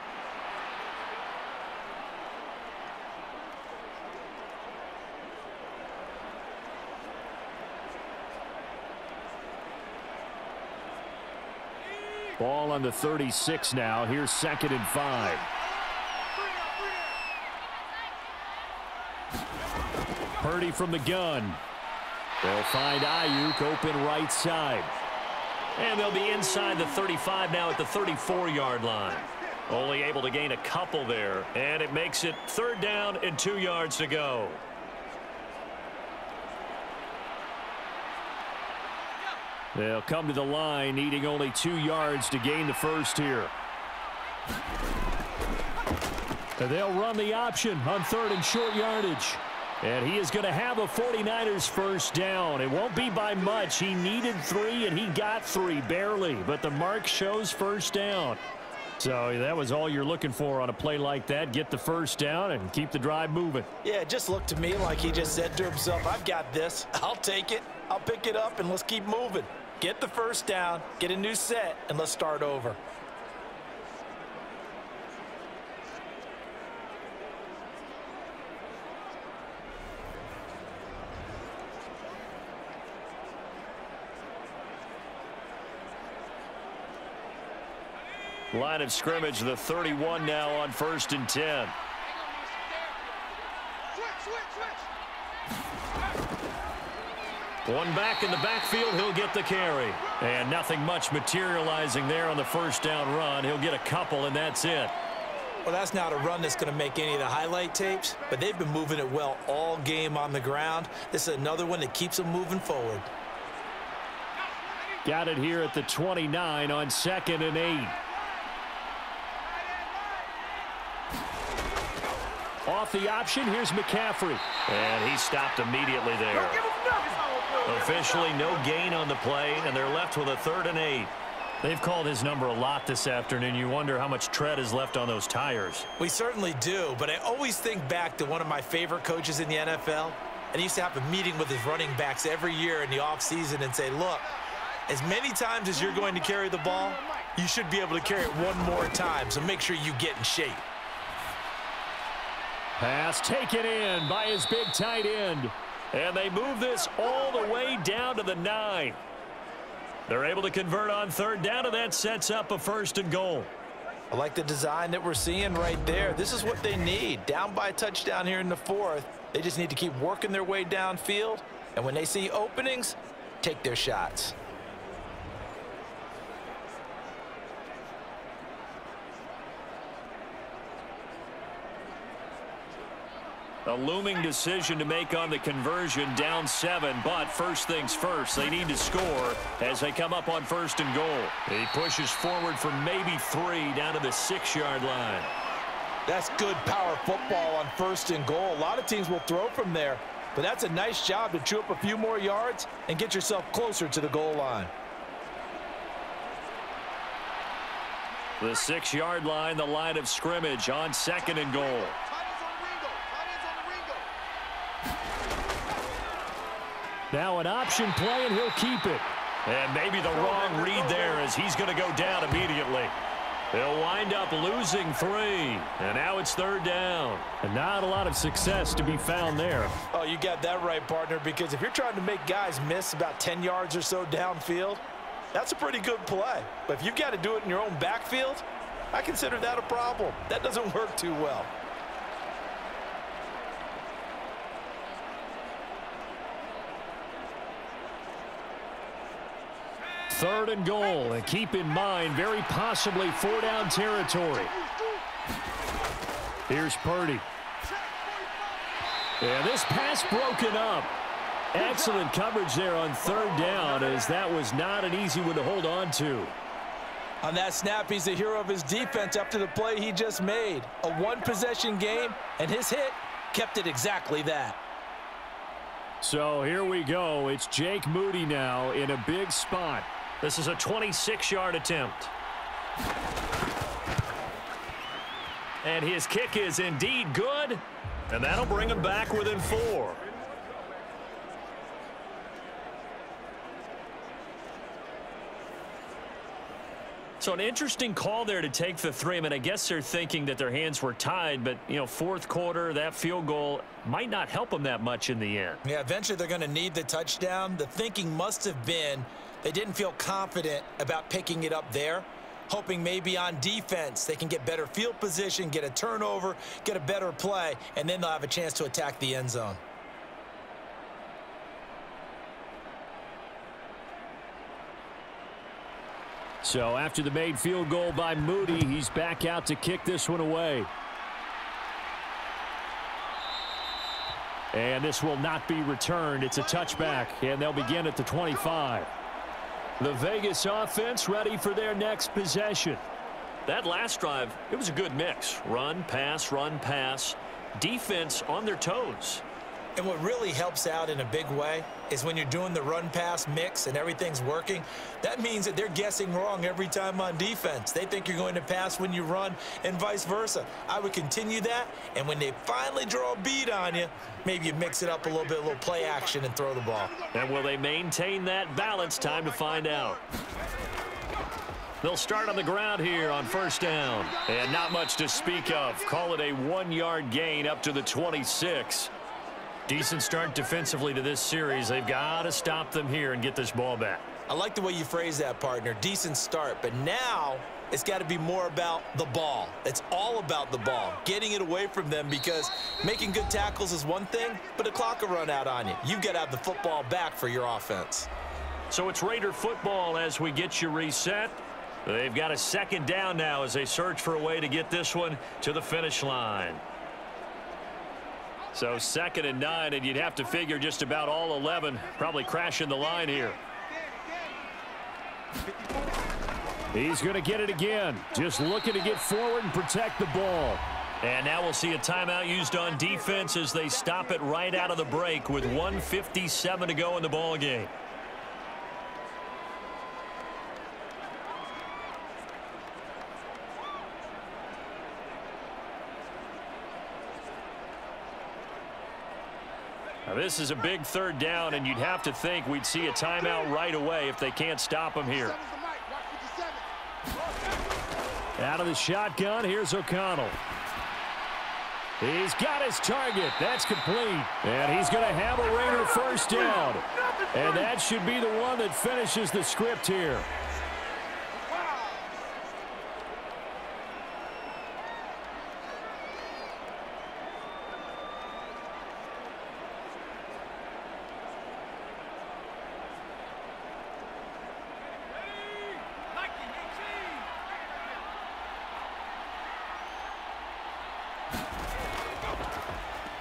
Ball on the 36 now. Here's 2nd and 5. Purdy from the gun. They'll find Ayuk open right side. And they'll be inside the 35 now at the 34-yard line. Only able to gain a couple there. And it makes it 3rd down and 2 yards to go. They'll come to the line, needing only 2 yards to gain the first here. And they'll run the option on 3rd and short yardage. And he is going to have a 49ers first down. It won't be by much. He needed 3, and he got 3, barely. But the mark shows first down. So that was all you're looking for on a play like that. Get the first down and keep the drive moving. Yeah, it just looked to me like he just said to himself, I've got this. I'll take it. I'll pick it up, and let's keep moving. Get the first down, get a new set, and let's start over. Line of scrimmage, the 31 now on 1st and 10. One back in the backfield, he'll get the carry. And nothing much materializing there on the first down run. He'll get a couple, and that's it. Well, that's not a run that's going to make any of the highlight tapes, but they've been moving it well all game on the ground. This is another one that keeps them moving forward. Got it here at the 29 on 2nd and 8. Off the option, here's McCaffrey. And he stopped immediately there. Officially no gain on the play, and they're left with a 3rd and 8. They've called his number a lot this afternoon. You wonder how much tread is left on those tires. We certainly do, but I always think back to one of my favorite coaches in the NFL, and he used to have a meeting with his running backs every year in the offseason and say, look, as many times as you're going to carry the ball, you should be able to carry it one more time, so make sure you get in shape. Pass taken in by his big tight end. And they move this all the way down to the 9. They're able to convert on 3rd down, and that sets up a 1st and goal. I like the design that we're seeing right there. This is what they need. Down by a touchdown here in the 4th. They just need to keep working their way downfield. And when they see openings, take their shots. A looming decision to make on the conversion, down 7, but first things first, they need to score as they come up on 1st and goal. He pushes forward for maybe 3 down to the 6-yard line. That's good power football on 1st and goal. A lot of teams will throw from there, but that's a nice job to chew up a few more yards and get yourself closer to the goal line. The 6-yard line, the line of scrimmage on 2nd and goal. Now an option play, and he'll keep it. And maybe the wrong read there as he's going to go down immediately. They'll wind up losing 3. And now it's 3rd down. And not a lot of success to be found there. Oh, you got that right, partner, because if you're trying to make guys miss about 10 yards or so downfield, that's a pretty good play. But if you've got to do it in your own backfield, I consider that a problem. That doesn't work too well. Third and goal, and keep in mind, very possibly 4-down territory. Here's Purdy. And this pass broken up. Excellent coverage there on 3rd down, as that was not an easy one to hold on to. On that snap, he's the hero of his defense after the play he just made. A one-possession game, and his hit kept it exactly that. So here we go. It's Jake Moody now in a big spot. This is a 26-yard attempt. And his kick is indeed good, and that'll bring him back within 4. So an interesting call there to take the 3. I mean, I guess they're thinking that their hands were tied, but, you know, 4th quarter, that field goal might not help them that much in the end. Yeah, eventually they're going to need the touchdown. The thinking must have been they didn't feel confident about picking it up there, hoping maybe on defense they can get better field position, get a turnover, get a better play, and then they'll have a chance to attack the end zone. So after the made field goal by Moody, he's back out to kick this one away. And this will not be returned. It's a touchback, and they'll begin at the 25. The Vegas offense ready for their next possession. That last drive, it was a good mix. Run, pass, defense on their toes. And what really helps out in a big way is when you're doing the run-pass mix and everything's working, that means that they're guessing wrong every time on defense. They think you're going to pass when you run and vice versa. I would continue that, and when they finally draw a bead on you, maybe you mix it up a little play action and throw the ball. And will they maintain that balance? Time to find out. They'll start on the ground here on 1st down. And not much to speak of. Call it a 1-yard gain up to the 26. Decent start defensively to this series. They've got to stop them here and get this ball back. I like the way you phrase that, partner. Decent start, but now it's got to be more about the ball. It's all about the ball, getting it away from them, because making good tackles is one thing, but the clock will run out on you. You've got to have the football back for your offense. So it's Raider football as we get you reset. They've got a 2nd down now as they search for a way to get this one to the finish line. So 2nd and 9, and you'd have to figure just about all 11 probably crashing the line here. He's going to get it again. Just looking to get forward and protect the ball. And now we'll see a timeout used on defense as they stop it right out of the break with 1:57 to go in the ball game. Now this is a big 3rd down, and you'd have to think we'd see a timeout right away if they can't stop him here. Out of the shotgun, here's O'Connell. He's got his target. That's complete. And he's going to have a Raider 1st down. And that should be the one that finishes the script here.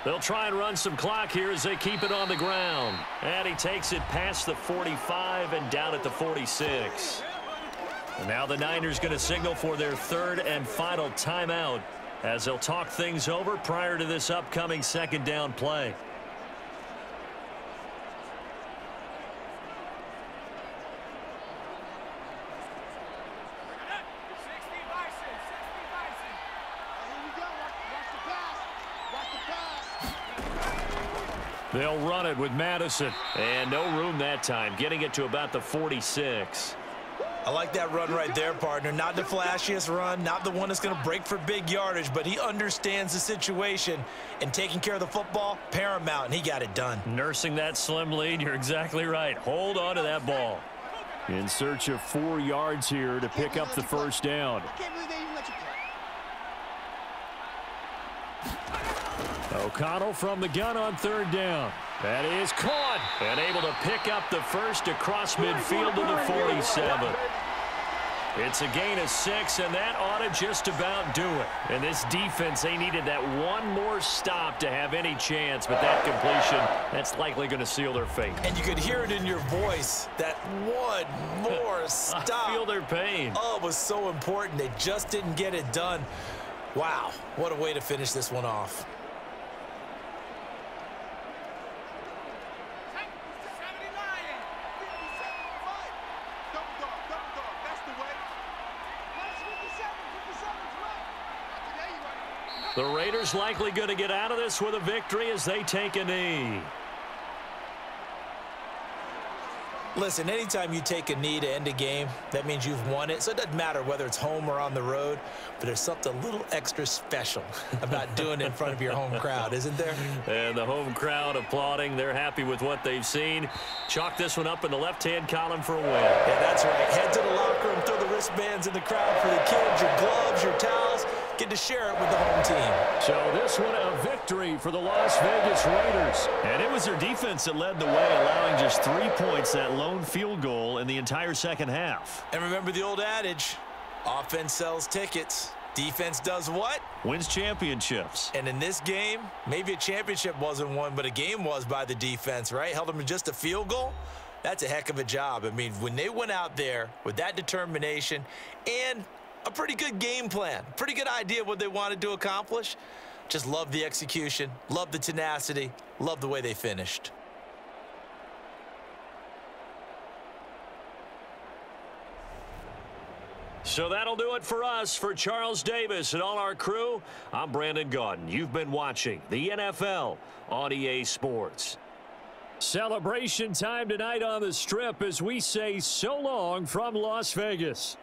They'll try and run some clock here as they keep it on the ground. And he takes it past the 45 and down at the 46. And now the Niners going to signal for their 3rd and final timeout as they'll talk things over prior to this upcoming 2nd down play. They'll run it with Madison. And no room that time, getting it to about the 46. I like that run right there, partner. Not the flashiest run, not the one that's going to break for big yardage, but he understands the situation, and taking care of the football, paramount, and he got it done. Nursing that slim lead, you're exactly right. Hold on to that ball. In search of 4 yards here to pick up the first down. O'Connell from the gun on 3rd down. That is caught and able to pick up the first across midfield to the 47. It's a gain of 6, and that ought to just about do it. And this defense, they needed that one more stop to have any chance, but that completion, that's likely going to seal their fate. And you could hear it in your voice, that one more stop. I feel their pain. Oh, it was so important. They just didn't get it done. Wow, what a way to finish this one off. The Raiders likely going to get out of this with a victory as they take a knee. Listen, anytime you take a knee to end a game, that means you've won it. So it doesn't matter whether it's home or on the road, but there's something a little extra special about doing it in front of your home crowd, isn't there? And the home crowd applauding. They're happy with what they've seen. Chalk this one up in the left-hand column for a win. Yeah, that's right. Head to the locker room, throw the wristbands in the crowd for the kids, your gloves, your towels. Get to share it with the home team. So this one a victory for the Las Vegas Raiders. And it was their defense that led the way, allowing just 3 points, that lone field goal in the entire second half. And remember the old adage, offense sells tickets. Defense does what? Wins championships. And in this game, maybe a championship wasn't won, but a game was by the defense, right? Held them to just a field goal. That's a heck of a job. I mean, when they went out there with that determination and a pretty good game plan, pretty good idea what they wanted to accomplish. Just love the execution, love the tenacity, love the way they finished. So that'll do it for us. For Charles Davis and all our crew, I'm Brandon Gaudin. You've been watching the NFL on EA Sports. Celebration time tonight on the Strip as we say so long from Las Vegas.